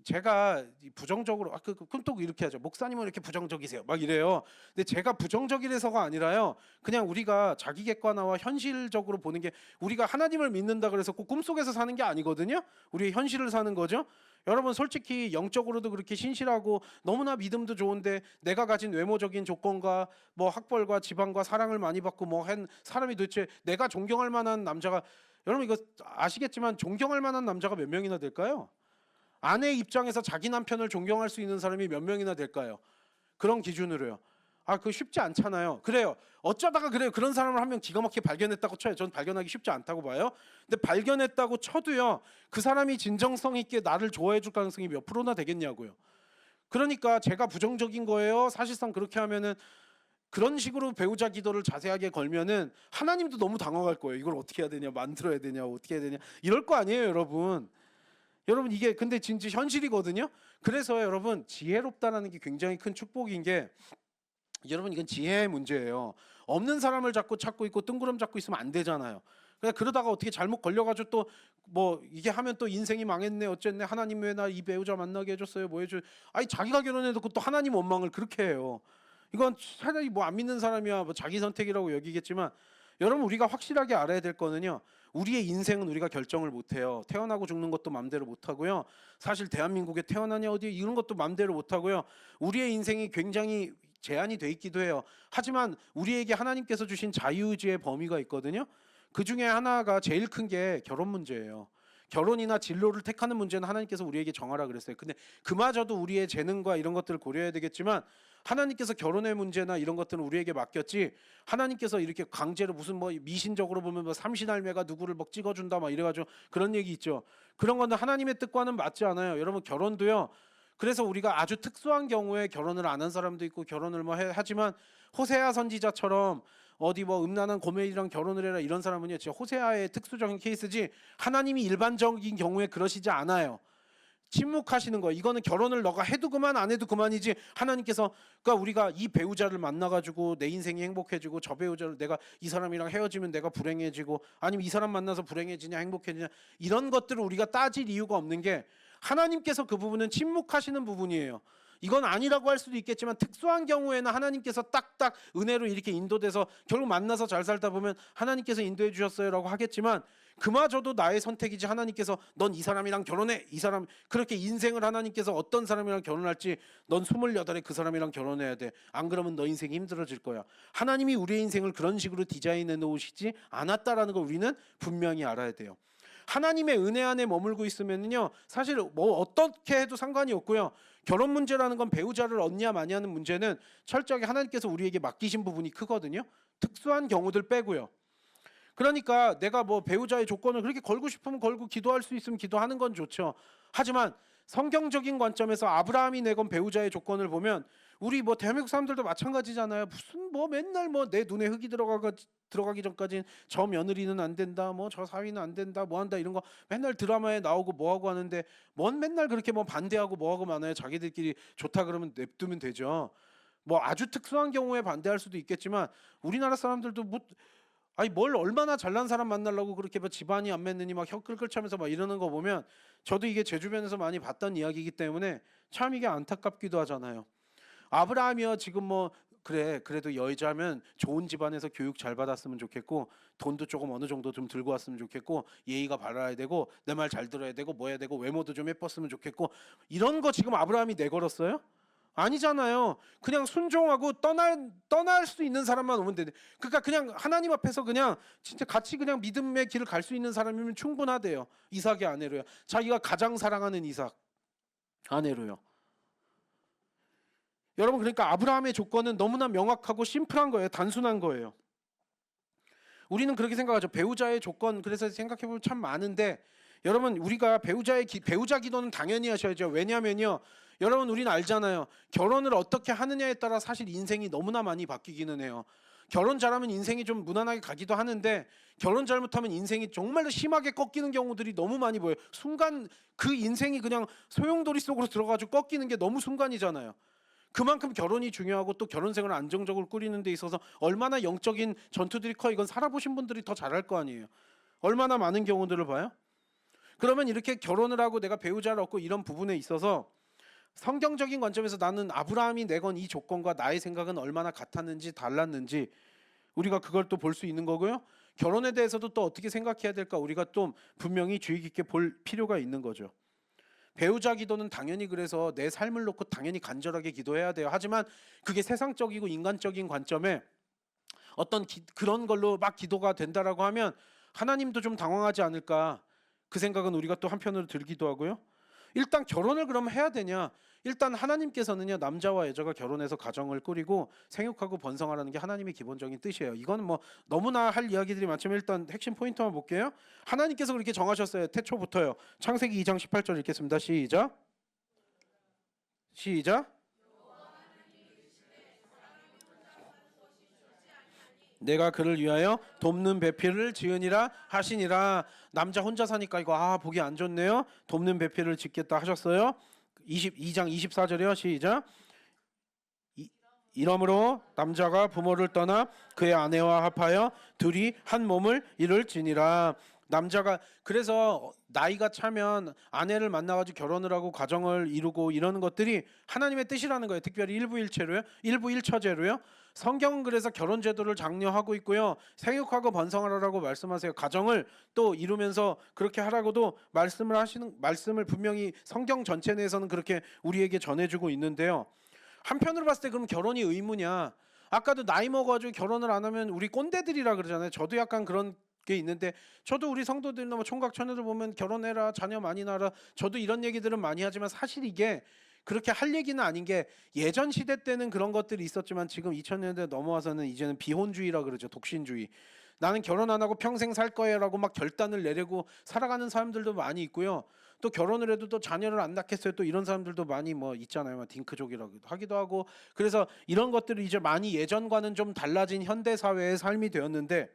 제가 부정적으로 그럼 또 이렇게 하죠. 목사님은 이렇게 부정적이세요. 막 이래요. 근데 제가 부정적이라서가 아니라요. 그냥 우리가 자기 객관화와 현실적으로 보는 게 우리가 하나님을 믿는다 그래서 꼭 꿈속에서 사는 게 아니거든요. 우리의 현실을 사는 거죠. 여러분 솔직히 영적으로도 그렇게 신실하고 너무나 믿음도 좋은데 내가 가진 외모적인 조건과 뭐 학벌과 지방과 사랑을 많이 받고 뭐 한 사람이 도대체 내가 존경할 만한 남자가 여러분 이거 아시겠지만 존경할 만한 남자가 몇 명이나 될까요? 아내 입장에서 자기 남편을 존경할 수 있는 사람이 몇 명이나 될까요? 그런 기준으로요. 그거 쉽지 않잖아요. 그래요. 어쩌다가 그래요. 그런 사람을 한 명 기가 막히게 발견했다고 쳐요. 전 발견하기 쉽지 않다고 봐요. 근데 발견했다고 쳐도요. 그 사람이 진정성 있게 나를 좋아해 줄 가능성이 몇 프로나 되겠냐고요. 그러니까 제가 부정적인 거예요. 사실상 그렇게 하면은 그런 식으로 배우자 기도를 자세하게 걸면은 하나님도 너무 당황할 거예요. 이걸 어떻게 해야 되냐, 만들어야 되냐, 어떻게 해야 되냐 이럴 거 아니에요, 여러분. 여러분 이게 근데 진짜 현실이거든요. 그래서 여러분 지혜롭다라는 게 굉장히 큰 축복인 게 여러분 이건 지혜의 문제예요. 없는 사람을 자꾸 찾고 있고 뜬구름 잡고 있으면 안 되잖아요. 그냥 그러다가 어떻게 잘못 걸려가지고 또 뭐 이게 하면 또 인생이 망했네 어쨌네 하나님 왜 나 이 배우자 만나게 해줬어요 뭐 해줘. 아니 자기가 결혼해놓고 또 하나님 원망을 그렇게 해요. 이건 차라리 뭐 안 믿는 사람이야 뭐 자기 선택이라고 여기겠지만 여러분 우리가 확실하게 알아야 될 거는요. 우리의 인생은 우리가 결정을 못해요. 태어나고 죽는 것도 맘대로 못하고요. 사실 대한민국에 태어나냐 어디 이런 것도 맘대로 못하고요. 우리의 인생이 굉장히 제한이 돼 있기도 해요. 하지만 우리에게 하나님께서 주신 자유의지의 범위가 있거든요. 그 중에 하나가 제일 큰 게 결혼 문제예요. 결혼이나 진로를 택하는 문제는 하나님께서 우리에게 정하라 그랬어요. 근데 그마저도 우리의 재능과 이런 것들을 고려해야 되겠지만 하나님께서 결혼의 문제나 이런 것들은 우리에게 맡겼지 하나님께서 이렇게 강제로 무슨 뭐 미신적으로 보면 뭐 삼신할매가 누구를 막 찍어준다 막 이래가지고 그런 얘기 있죠. 그런 건데 하나님의 뜻과는 맞지 않아요. 여러분 결혼도요. 그래서 우리가 아주 특수한 경우에 결혼을 안 한 사람도 있고 결혼을 뭐 하지만 호세아 선지자처럼 어디 뭐 음란한 고멜이랑 결혼을 해라 이런 사람은요 진짜 호세아의 특수적인 케이스지 하나님이 일반적인 경우에 그러시지 않아요. 침묵하시는 거예요. 이거는 결혼을 너가 해도 그만 안 해도 그만이지 하나님께서 그러니까 우리가 이 배우자를 만나가지고 내 인생이 행복해지고 저 배우자를 내가 이 사람이랑 헤어지면 내가 불행해지고 아니면 이 사람 만나서 불행해지냐 행복해지냐 이런 것들을 우리가 따질 이유가 없는 게 하나님께서 그 부분은 침묵하시는 부분이에요. 이건 아니라고 할 수도 있겠지만 특수한 경우에는 하나님께서 딱딱 은혜로 이렇게 인도돼서 결국 만나서 잘 살다 보면 하나님께서 인도해 주셨어요라고 하겠지만 그마저도 나의 선택이지 하나님께서 넌 이 사람이랑 결혼해 이 사람 그렇게 인생을 하나님께서 어떤 사람이랑 결혼할지 넌 28에 그 사람이랑 결혼해야 돼. 안 그러면 너 인생이 힘들어질 거야. 하나님이 우리의 인생을 그런 식으로 디자인해 놓으시지 않았다라는 걸 우리는 분명히 알아야 돼요. 하나님의 은혜 안에 머물고 있으면요 사실 뭐 어떻게 해도 상관이 없고요. 결혼 문제라는 건 배우자를 얻냐 마냐는 문제는 철저하게 하나님께서 우리에게 맡기신 부분이 크거든요. 특수한 경우들 빼고요. 그러니까 내가 뭐 배우자의 조건을 그렇게 걸고 싶으면 걸고 기도할 수 있으면 기도하는 건 좋죠. 하지만 성경적인 관점에서 아브라함이 내건 배우자의 조건을 보면 우리 뭐 대한민국 사람들도 마찬가지잖아요. 무슨 뭐 맨날 뭐 내 눈에 흙이 들어가기 전까지는 저 며느리는 안 된다, 뭐 저 사위는 안 된다, 뭐 한다 이런 거 맨날 드라마에 나오고 뭐 하고 하는데 뭔 맨날 그렇게 뭐 반대하고 뭐 하고 많아요. 자기들끼리 좋다 그러면 냅두면 되죠. 뭐 아주 특수한 경우에 반대할 수도 있겠지만 우리나라 사람들도 뭐 아니 뭘 얼마나 잘난 사람 만나려고 그렇게 뭐 집안이 안 맺느니 막 혀 끌끌 차면서 막 이러는 거 보면 저도 이게 제 주변에서 많이 봤던 이야기이기 때문에 참 이게 안타깝기도 하잖아요. 아브라함이요 지금 뭐 그래 그래도 여자면 좋은 집안에서 교육 잘 받았으면 좋겠고 돈도 조금 어느 정도 좀 들고 왔으면 좋겠고 예의가 바라야 되고 내 말 잘 들어야 되고 뭐 해야 되고 외모도 좀 예뻤으면 좋겠고 이런 거 지금 아브라함이 내걸었어요? 아니잖아요. 그냥 순종하고 떠날 수 있는 사람만 오면 돼. 그러니까 그냥 하나님 앞에서 그냥 진짜 같이 그냥 믿음의 길을 갈 수 있는 사람이면 충분하대요. 이삭의 아내로요. 자기가 가장 사랑하는 이삭. 아내로요. 여러분, 그러니까 아브라함의 조건은 너무나 명확하고 심플한 거예요. 단순한 거예요. 우리는 그렇게 생각하죠. 배우자의 조건, 그래서 생각해보면 참 많은데, 여러분, 우리가 배우자 기도는 당연히 하셔야죠. 왜냐면요, 여러분, 우리는 알잖아요. 결혼을 어떻게 하느냐에 따라 사실 인생이 너무나 많이 바뀌기는 해요. 결혼 잘하면 인생이 좀 무난하게 가기도 하는데, 결혼 잘못하면 인생이 정말로 심하게 꺾이는 경우들이 너무 많이 보여요. 순간 그 인생이 그냥 소용돌이 속으로 들어가지고 꺾이는 게 너무 순간이잖아요. 그만큼 결혼이 중요하고 또 결혼 생활을 안정적으로 꾸리는 데 있어서 얼마나 영적인 전투들이 커, 이건 살아보신 분들이 더 잘할 거 아니에요. 얼마나 많은 경우들을 봐요. 그러면 이렇게 결혼을 하고 내가 배우자를 얻고 이런 부분에 있어서 성경적인 관점에서 나는 아브라함이 내건 이 조건과 나의 생각은 얼마나 같았는지 달랐는지 우리가 그걸 또 볼 수 있는 거고요. 결혼에 대해서도 또 어떻게 생각해야 될까 우리가 좀 분명히 주의 깊게 볼 필요가 있는 거죠. 배우자 기도는 당연히, 그래서 내 삶을 놓고 당연히 간절하게 기도해야 돼요. 하지만 그게 세상적이고 인간적인 관점에 어떤 그런 걸로 막 기도가 된다라고 하면 하나님도 좀 당황하지 않을까, 그 생각은 우리가 또 한편으로 들기도 하고요. 일단 결혼을 그럼 해야 되냐? 일단 하나님께서는요, 남자와 여자가 결혼해서 가정을 꾸리고 생육하고 번성하라는 게 하나님의 기본적인 뜻이에요. 이거는 뭐 너무나 할 이야기들이 많지만 일단 핵심 포인트만 볼게요. 하나님께서 그렇게 정하셨어요. 태초부터요. 창세기 2장 18절 읽겠습니다. 시작. 내가 그를 위하여 돕는 배필을 지으니라 하시니라. 남자 혼자 사니까 이거 보기 안 좋네요. 돕는 배필을 짓겠다 하셨어요. 22장 24절이요. 시작. 이러므로 남자가 부모를 떠나 그의 아내와 합하여 둘이 한 몸을 이룰지니라. 남자가, 그래서 나이가 차면 아내를 만나가지고 결혼을 하고 가정을 이루고 이러는 것들이 하나님의 뜻이라는 거예요. 특별히 일부일처제로요. 성경은 그래서 결혼 제도를 장려하고 있고요. 생육하고 번성하라고 말씀하세요. 가정을 또 이루면서 그렇게 하라고도 말씀을 분명히 성경 전체 내에서는 그렇게 우리에게 전해주고 있는데요. 한편으로 봤을 때 그럼 결혼이 의무냐? 아까도 나이 먹어가지고 결혼을 안 하면 우리 꼰대들이라 그러잖아요. 저도 약간 그런 게 있는데, 저도 우리 성도들이나 뭐 총각 처녀들 보면 결혼해라, 자녀 많이 낳아라, 저도 이런 얘기들은 많이 하지만 사실 이게 그렇게 할 얘기는 아닌 게, 예전 시대 때는 그런 것들이 있었지만 지금 2000년대 넘어와서는 이제는 비혼주의라 그러죠. 독신주의. 나는 결혼 안 하고 평생 살 거예요라고 막 결단을 내리고 살아가는 사람들도 많이 있고요. 또 결혼을 해도 또 자녀를 안 낳겠어요. 또 이런 사람들도 많이 뭐 있잖아요. 딩크족이라고 하기도 하고. 그래서 이런 것들이 이제 많이 예전과는 좀 달라진 현대 사회의 삶이 되었는데,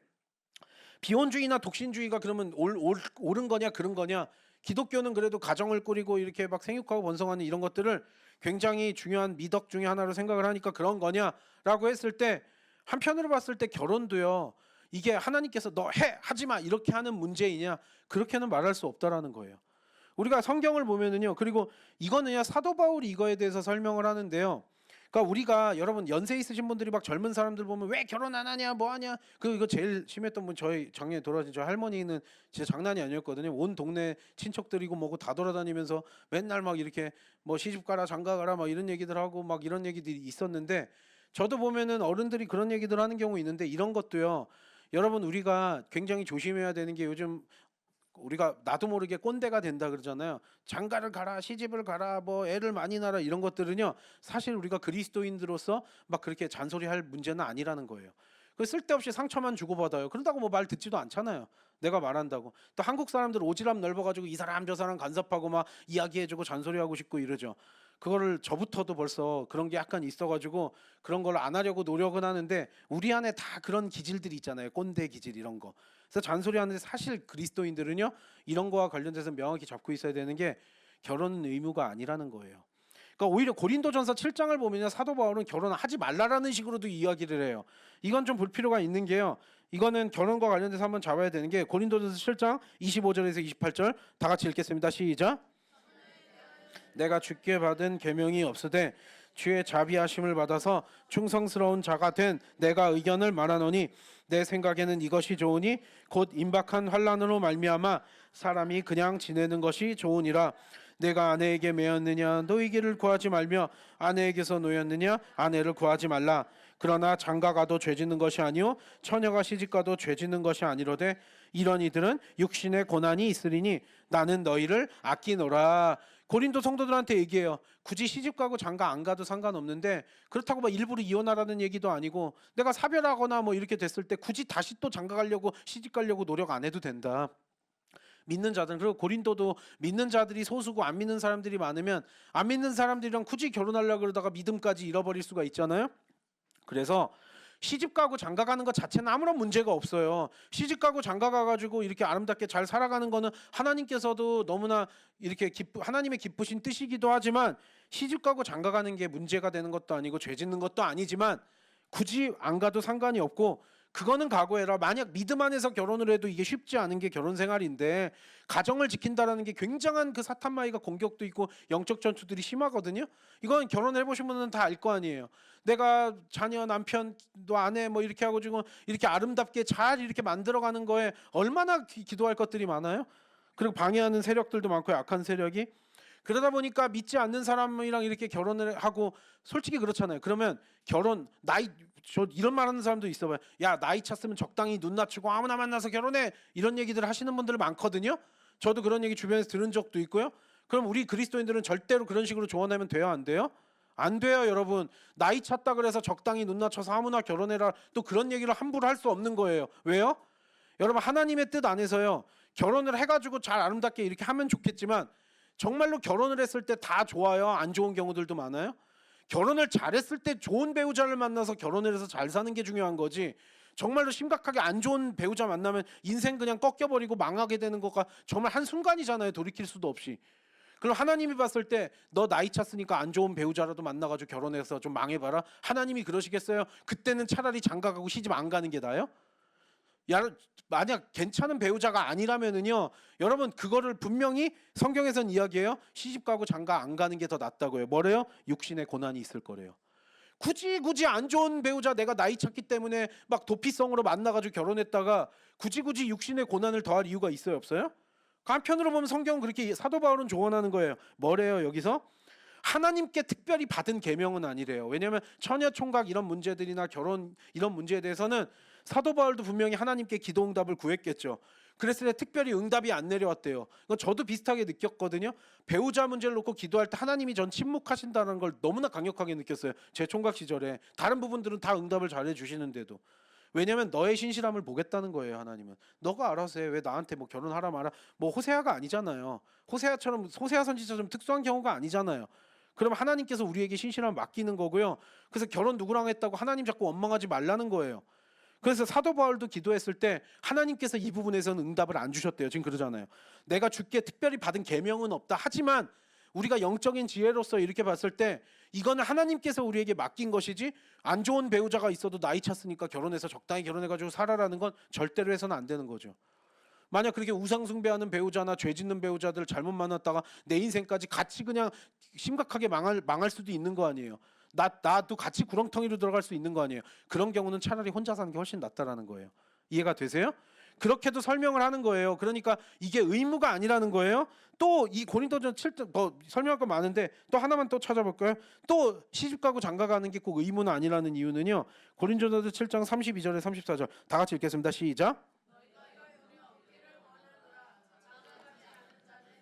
비혼주의나 독신주의가 그러면 옳은 거냐 그런 거냐? 기독교는 그래도 가정을 꾸리고 이렇게 막 생육하고 번성하는 이런 것들을 굉장히 중요한 미덕 중에 하나로 생각을 하니까 그런 거냐라고 했을 때, 한편으로 봤을 때 결혼도요, 이게 하나님께서 너 하지 마 이렇게 하는 문제이냐? 그렇게는 말할 수 없다라는 거예요. 우리가 성경을 보면은요, 그리고 이거는요, 사도 바울이 이거에 대해서 설명을 하는데요. 그러니까 우리가, 여러분 연세 있으신 분들이 막 젊은 사람들 보면 왜 결혼 안 하냐 뭐 하냐, 이거 제일 심했던 분, 저희 작년에 돌아가신 저 할머니는 진짜 장난이 아니었거든요. 온 동네 친척들이고 뭐고 다 돌아다니면서 맨날 막 이렇게 뭐 시집 가라 장가 가라 막 이런 얘기들 하고 막 이런 얘기들이 있었는데, 저도 보면은 어른들이 그런 얘기들 하는 경우 있는데, 이런 것도요, 여러분 우리가 굉장히 조심해야 되는 게, 요즘 우리가 나도 모르게 꼰대가 된다 그러잖아요. 장가를 가라, 시집을 가라, 뭐 애를 많이 낳아라, 이런 것들은요, 사실 우리가 그리스도인들로서 막 그렇게 잔소리할 문제는 아니라는 거예요. 그 쓸데없이 상처만 주고받아요. 그런다고 뭐 말 듣지도 않잖아요. 내가 말한다고. 또 한국 사람들 오지랖 넓어가지고 이 사람 저 사람 간섭하고 막 이야기해주고 잔소리하고 싶고 이러죠. 그거를 저부터도 벌써 그런 게 약간 있어가지고 그런 걸 안 하려고 노력은 하는데, 우리 안에 다 그런 기질들이 있잖아요. 꼰대 기질 이런 거. 그래서 잔소리하는데, 사실 그리스도인들은요, 이런 거와 관련돼서 명확히 잡고 있어야 되는 게 결혼은 의무가 아니라는 거예요. 그러니까 오히려 고린도전서 7장을 보면요, 사도 바울은 결혼하지 말라라는 식으로도 이야기를 해요. 이건 좀 볼 필요가 있는 게요, 이거는 결혼과 관련돼서 한번 잡아야 되는 게 고린도전서 7장 25절에서 28절 다 같이 읽겠습니다. 시작. 내가 주께 받은 계명이 없으되 주의 자비하심을 받아서 충성스러운 자가 된 내가 의견을 말하노니, 내 생각에는 이것이 좋으니 곧 임박한 환난으로 말미암아 사람이 그냥 지내는 것이 좋으니라. 내가 아내에게 매였느냐 노이기를 구하지 말며 아내에게서 노였느냐 아내를 구하지 말라. 그러나 장가가도 죄짓는 것이 아니요 처녀가 시집가도 죄짓는 것이 아니로되 이런 이들은 육신의 고난이 있으리니 나는 너희를 아끼노라. 고린도 성도들한테 얘기해요. 굳이 시집 가고 장가 안 가도 상관없는데 그렇다고 막 일부러 이혼하라는 얘기도 아니고 내가 사별하거나 뭐 이렇게 됐을 때 굳이 다시 또 장가 가려고 시집 가려고 노력 안 해도 된다. 믿는 자들은, 그리고 고린도도 믿는 자들이 소수고 안 믿는 사람들이 많으면 안 믿는 사람들이랑 굳이 결혼하려고 그러다가 믿음까지 잃어버릴 수가 있잖아요. 그래서 시집 가고 장가 가는 것 자체는 아무런 문제가 없어요. 시집 가고 장가 가가지고 이렇게 아름답게 잘 살아가는 거는 하나님께서도 너무나 이렇게 하나님의 기쁘신 뜻이기도 하지만 시집 가고 장가 가는 게 문제가 되는 것도 아니고 죄 짓는 것도 아니지만 굳이 안 가도 상관이 없고 그거는 각오해라. 만약 믿음 안에서 결혼을 해도 이게 쉽지 않은 게 결혼 생활인데 가정을 지킨다라는 게 굉장한 그 사탄마귀가 공격도 있고 영적 전투들이 심하거든요. 이건 결혼해 보신 분은 다 알 거 아니에요. 내가 자녀, 남편, 또 아내 뭐 이렇게 하고 지금 이렇게 아름답게 잘 이렇게 만들어가는 거에 얼마나 기도할 것들이 많아요. 그리고 방해하는 세력들도 많고 약한 세력이. 그러다 보니까 믿지 않는 사람이랑 이렇게 결혼을 하고 솔직히 그렇잖아요. 그러면 결혼 나이, 저 이런 말하는 사람도 있어봐요. 야, 나이 찼으면 적당히 눈 낮추고 아무나 만나서 결혼해, 이런 얘기들 하시는 분들 많거든요. 저도 그런 얘기 주변에서 들은 적도 있고요. 그럼 우리 그리스도인들은 절대로 그런 식으로 조언하면 돼요, 안 돼요? 안 돼요, 여러분. 나이 찼다 그래서 적당히 눈 낮춰서 아무나 결혼해라, 또 그런 얘기를 함부로 할 수 없는 거예요. 왜요? 여러분, 하나님의 뜻 안에서요, 결혼을 해가지고 잘 아름답게 이렇게 하면 좋겠지만 정말로 결혼을 했을 때 다 좋아요? 안 좋은 경우들도 많아요? 결혼을 잘했을 때 좋은 배우자를 만나서 결혼을 해서 잘 사는 게 중요한 거지, 정말로 심각하게 안 좋은 배우자 만나면 인생 그냥 꺾여버리고 망하게 되는 거가 정말 한순간이잖아요. 돌이킬 수도 없이. 그럼 하나님이 봤을 때 너 나이 찼으니까 안 좋은 배우자라도 만나가지고 결혼해서 좀 망해봐라, 하나님이 그러시겠어요? 그때는 차라리 장가가고 시집 안 가는 게 나아요? 만약 괜찮은 배우자가 아니라면은요, 여러분 그거를 분명히 성경에선 이야기해요. 시집 가고 장가 안 가는 게 더 낫다고요. 뭐래요? 육신의 고난이 있을 거래요. 굳이 안 좋은 배우자 내가 나이 찼기 때문에 막 도피성으로 만나가지고 결혼했다가 굳이 육신의 고난을 더할 이유가 있어요, 없어요? 그 한편으로 보면 성경은 그렇게 사도 바울은 조언하는 거예요. 뭐래요 여기서? 하나님께 특별히 받은 계명은 아니래요. 왜냐하면 처녀 총각 이런 문제들이나 결혼 이런 문제에 대해서는 사도 바울도 분명히 하나님께 기도 응답을 구했겠죠. 그랬을 때 특별히 응답이 안 내려왔대요. 이건 저도 비슷하게 느꼈거든요. 배우자 문제를 놓고 기도할 때 하나님이 전 침묵하신다는 걸 너무나 강력하게 느꼈어요. 제 총각 시절에. 다른 부분들은 다 응답을 잘해 주시는데도. 왜냐면 너의 신실함을 보겠다는 거예요. 하나님은 너가 알아서 해. 왜 나한테 뭐 결혼하라 마라. 뭐 호세아가 아니잖아요. 호세아 선지자처럼 특수한 경우가 아니잖아요. 그럼 하나님께서 우리에게 신실함을 맡기는 거고요. 그래서 결혼 누구랑 했다고 하나님 자꾸 원망하지 말라는 거예요. 그래서 사도 바울도 기도했을 때 하나님께서 이 부분에서는 응답을 안 주셨대요. 지금 그러잖아요. 내가 주께 특별히 받은 계명은 없다. 하지만 우리가 영적인 지혜로서 이렇게 봤을 때 이거는 하나님께서 우리에게 맡긴 것이지, 안 좋은 배우자가 있어도 나이 찼으니까 결혼해서 적당히 결혼해가지고 살아라는 건 절대로 해서는 안 되는 거죠. 만약 그렇게 우상 숭배하는 배우자나 죄 짓는 배우자들 잘못 만났다가 내 인생까지 같이 그냥 심각하게 망할 수도 있는 거 아니에요. 나도 같이 구렁텅이로 들어갈 수 있는 거 아니에요. 그런 경우는 차라리 혼자 사는 게 훨씬 낫다라는 거예요. 이해가 되세요? 그렇게도 설명을 하는 거예요. 그러니까 이게 의무가 아니라는 거예요. 또 이 고린도전 7장 뭐 설명할 거 많은데 또 하나만 또 찾아볼까요? 또 시집 가고 장가 가는 게 꼭 의무는 아니라는 이유는요. 고린도전 7장 32절에 34절 다 같이 읽겠습니다. 시작.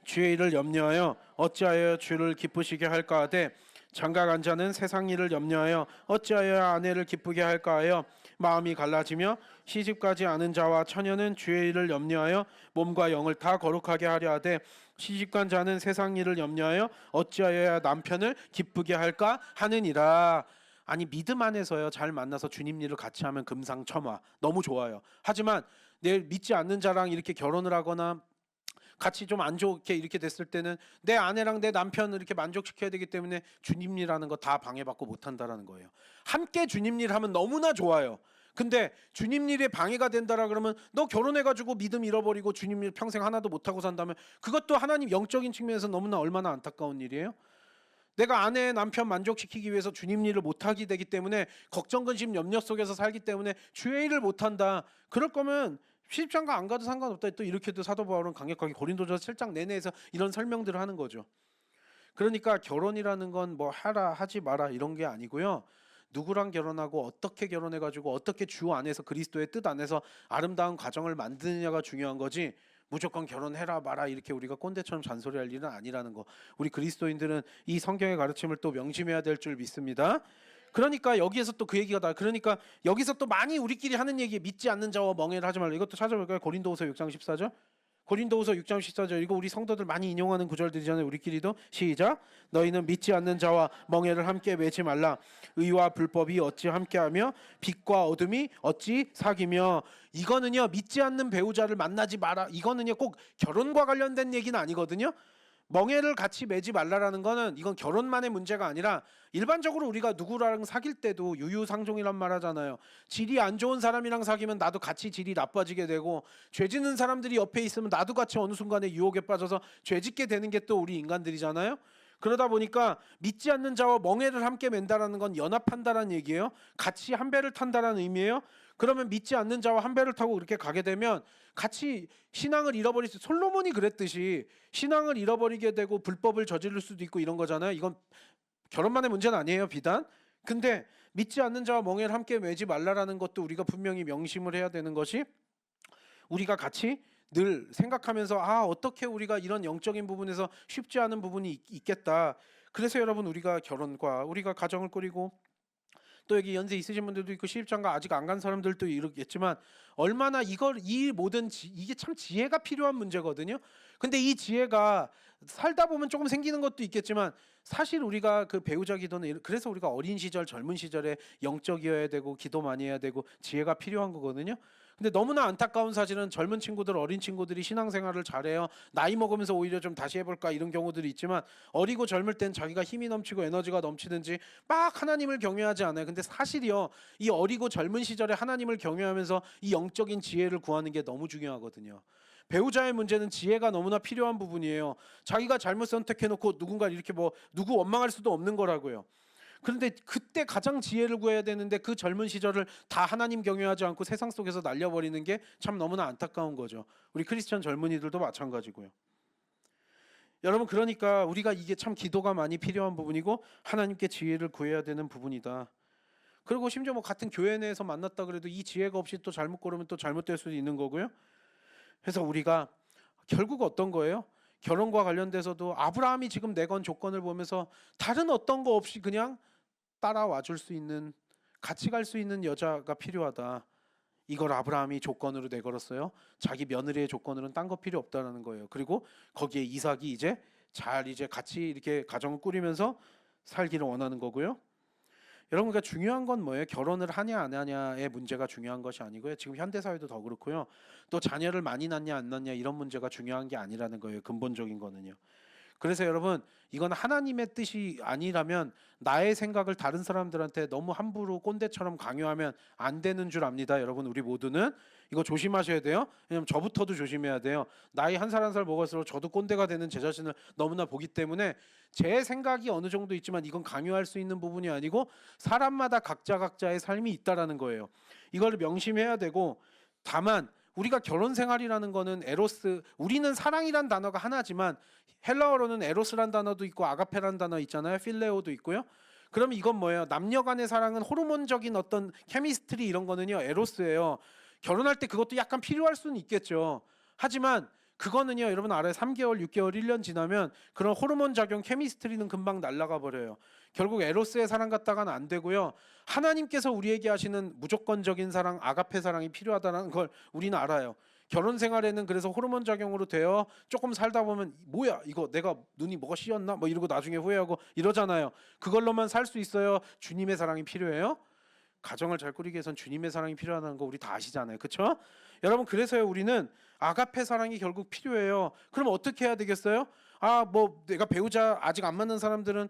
주의 일을 염려하여 어찌하여 주를 기쁘시게 할까 하되 장가간 자는 세상 일을 염려하여 어찌하여 아내를 기쁘게 할까 하여 마음이 갈라지며 시집가지 않은 자와 처녀는 주의 일을 염려하여 몸과 영을 다 거룩하게 하려 하되 시집간 자는 세상 일을 염려하여 어찌하여 남편을 기쁘게 할까 하느니라. 아니, 믿음 안에서요 잘 만나서 주님 일을 같이 하면 금상첨화 너무 좋아요. 하지만 내 믿지 않는 자랑 이렇게 결혼을 하거나 같이 좀 안 좋게 이렇게 됐을 때는 내 아내랑 내 남편을 이렇게 만족시켜야 되기 때문에 주님 일하는 거 다 방해받고 못한다라는 거예요. 함께 주님 일 하면 너무나 좋아요. 근데 주님 일에 방해가 된다라 그러면 너 결혼해가지고 믿음 잃어버리고 주님 일 평생 하나도 못하고 산다면 그것도 하나님 영적인 측면에서 너무나 얼마나 안타까운 일이에요. 내가 아내 남편 만족시키기 위해서 주님 일을 못하게 되기 때문에 걱정 근심 염려 속에서 살기 때문에 주의 일을 못한다. 그럴 거면 시집장가 안 가도 상관없다. 또 이렇게도 사도 바울은 강력하게 고린도전서 7장 내내에서 이런 설명들을 하는 거죠. 그러니까 결혼이라는 건 뭐 하라 하지 마라 이런 게 아니고요. 누구랑 결혼하고 어떻게 결혼해가지고 어떻게 주 안에서 그리스도의 뜻 안에서 아름다운 가정을 만드느냐가 중요한 거지, 무조건 결혼해라 마라 이렇게 우리가 꼰대처럼 잔소리할 일은 아니라는 거. 우리 그리스도인들은 이 성경의 가르침을 또 명심해야 될 줄 믿습니다. 그러니까 여기에서 또 그 얘기가 나. 그러니까 여기서 또 많이 우리끼리 하는 얘기, 믿지 않는 자와 멍해를 하지 말라. 이것도 찾아볼까요? 고린도후서 6장 14절. 고린도후서 6장 14절, 이거 우리 성도들 많이 인용하는 구절들이잖아요. 우리끼리도 시작. 너희는 믿지 않는 자와 멍해를 함께 매지 말라. 의와 불법이 어찌 함께하며 빛과 어둠이 어찌 사귀며. 이거는요, 믿지 않는 배우자를 만나지 마라. 이거는요, 꼭 결혼과 관련된 얘기는 아니거든요. 멍해를 같이 매지 말라라는 거는 이건 결혼만의 문제가 아니라 일반적으로 우리가 누구랑 사귈 때도 유유상종이란 말 하잖아요. 질이 안 좋은 사람이랑 사귀면 나도 같이 질이 나빠지게 되고, 죄 짓는 사람들이 옆에 있으면 나도 같이 어느 순간에 유혹에 빠져서 죄 짓게 되는 게 또 우리 인간들이잖아요. 그러다 보니까 믿지 않는 자와 멍해를 함께 맨다라는 건 연합한다라는 얘기예요. 같이 한 배를 탄다라는 의미예요. 그러면 믿지 않는 자와 한 배를 타고 그렇게 가게 되면 같이 신앙을 잃어버릴 수, 솔로몬이 그랬듯이 신앙을 잃어버리게 되고 불법을 저지를 수도 있고 이런 거잖아요. 이건 결혼만의 문제는 아니에요, 비단. 근데 믿지 않는 자와 멍해를 함께 매지 말라라는 것도 우리가 분명히 명심을 해야 되는 것이, 우리가 같이 늘 생각하면서 어떻게 우리가 이런 영적인 부분에서 쉽지 않은 부분이 있겠다. 그래서 여러분, 우리가 결혼과 우리가 가정을 꾸리고, 또 여기 연세 있으신 분들도 있고 시집장가 아직 안 간 사람들도 이렇겠지만, 얼마나 이 모든 이게 참 지혜가 필요한 문제거든요. 근데 이 지혜가 살다 보면 조금 생기는 것도 있겠지만, 사실 우리가 그 배우자 기도는, 그래서 우리가 어린 시절 젊은 시절에 영적이어야 되고 기도 많이 해야 되고 지혜가 필요한 거거든요. 근데 너무나 안타까운 사실은 젊은 친구들, 어린 친구들이 신앙생활을 잘해요. 나이 먹으면서 오히려 좀 다시 해볼까 이런 경우들이 있지만, 어리고 젊을 땐 자기가 힘이 넘치고 에너지가 넘치든지 막 하나님을 경외하지 않아요. 근데 사실이요, 이 어리고 젊은 시절에 하나님을 경외하면서 이 영적인 지혜를 구하는 게 너무 중요하거든요. 배우자의 문제는 지혜가 너무나 필요한 부분이에요. 자기가 잘못 선택해놓고 누군가 이렇게 누구 원망할 수도 없는 거라고요. 그런데 그때 가장 지혜를 구해야 되는데 그 젊은 시절을 다 하나님 경외하지 않고 세상 속에서 날려버리는 게 참 너무나 안타까운 거죠. 우리 크리스천 젊은이들도 마찬가지고요. 여러분, 그러니까 우리가 이게 참 기도가 많이 필요한 부분이고 하나님께 지혜를 구해야 되는 부분이다. 그리고 심지어 같은 교회 내에서 만났다 그래도 이 지혜가 없이 또 잘못 고르면 또 잘못될 수도 있는 거고요. 그래서 우리가 결국 어떤 거예요? 결혼과 관련돼서도 아브라함이 지금 내건 조건을 보면서 다른 어떤 거 없이 그냥 따라와 줄 수 있는, 같이 갈 수 있는 여자가 필요하다. 이걸 아브라함이 조건으로 내걸었어요. 자기 며느리의 조건으로는 딴 거 필요 없다라는 거예요. 그리고 거기에 이삭이 이제 같이 이렇게 가정을 꾸리면서 살기를 원하는 거고요. 여러분, 그러니까 중요한 건 뭐예요? 결혼을 하냐 안 하냐의 문제가 중요한 것이 아니고요. 지금 현대 사회도 더 그렇고요. 또 자녀를 많이 낳냐 안 낳냐 이런 문제가 중요한 게 아니라는 거예요. 근본적인 거는요. 그래서 여러분, 이건 하나님의 뜻이 아니라면 나의 생각을 다른 사람들한테 너무 함부로 꼰대처럼 강요하면 안 되는 줄 압니다. 여러분, 우리 모두는 이거 조심하셔야 돼요. 왜냐면 저부터도 조심해야 돼요. 나이 한 살 한 살 먹을수록 저도 꼰대가 되는 제 자신을 너무나 보기 때문에 제 생각이 어느 정도 있지만 이건 강요할 수 있는 부분이 아니고 사람마다 각자의 삶이 있다라는 거예요. 이걸 명심해야 되고, 다만 우리가 결혼 생활이라는 거는 에로스, 우리는 사랑이란 단어가 하나지만 헬라어로는 에로스란 단어도 있고 아가페란 단어 있잖아요. 필레오도 있고요. 그러면 이건 뭐예요? 남녀 간의 사랑은 호르몬적인 어떤 케미스트리 이런 거는요, 에로스예요. 결혼할 때 그것도 약간 필요할 수는 있겠죠. 하지만 그거는요, 여러분 알아요? 3개월, 6개월, 1년 지나면 그런 호르몬 작용, 케미스트리는 금방 날아가 버려요. 결국 에로스의 사랑 갖다가는 안 되고요. 하나님께서 우리에게 하시는 무조건적인 사랑, 아가페 사랑이 필요하다는 걸 우리는 알아요. 결혼 생활에는 그래서 호르몬 작용으로 되어 조금 살다 보면 뭐야 이거 내가 눈이 뭐가 씌었나 이러고 나중에 후회하고 이러잖아요. 그걸로만 살 수 있어요? 주님의 사랑이 필요해요? 가정을 잘 꾸리기 위해선 주님의 사랑이 필요하다는 거 우리 다 아시잖아요. 그렇죠? 여러분, 그래서요, 우리는 아가페 사랑이 결국 필요해요. 그럼 어떻게 해야 되겠어요? 내가 배우자 아직 안 맞는 사람들은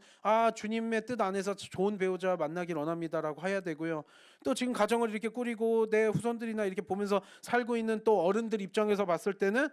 주님의 뜻 안에서 좋은 배우자 만나길 원합니다라고 해야 되고요. 또 지금 가정을 이렇게 꾸리고 내 후손들이나 이렇게 보면서 살고 있는 또 어른들 입장에서 봤을 때는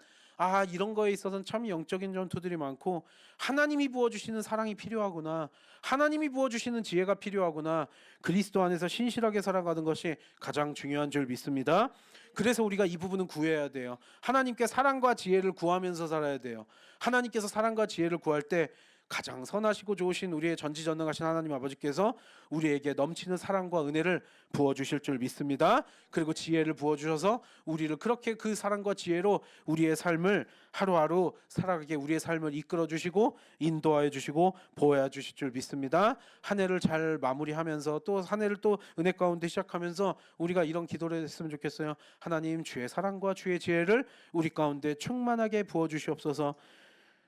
이런 거에 있어서는 참 영적인 전투들이 많고 하나님이 부어주시는 사랑이 필요하구나, 하나님이 부어주시는 지혜가 필요하구나, 그리스도 안에서 신실하게 살아가는 것이 가장 중요한 줄 믿습니다. 그래서 우리가 이 부분은 구해야 돼요. 하나님께 사랑과 지혜를 구하면서 살아야 돼요. 하나님께서 사랑과 지혜를 구할 때 가장 선하시고 좋으신 우리의 전지전능하신 하나님 아버지께서 우리에게 넘치는 사랑과 은혜를 부어주실 줄 믿습니다. 그리고 지혜를 부어주셔서 우리를 그렇게 그 사랑과 지혜로 우리의 삶을 하루하루 살아가게 우리의 삶을 이끌어 주시고 인도하여 주시고 보호해 주실 줄 믿습니다. 한 해를 잘 마무리하면서 또 한 해를 또 은혜 가운데 시작하면서 우리가 이런 기도를 했으면 좋겠어요. 하나님, 주의 사랑과 주의 지혜를 우리 가운데 충만하게 부어 주시옵소서.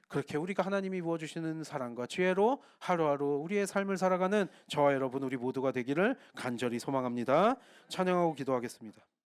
그렇게 우리가 하나님이 부어주시는 사랑과 지혜로 하루하루 우리의 삶을 살아가는 저와 여러분 우리 모두가 되기를 간절히 소망합니다. 찬양하고 기도하겠습니다.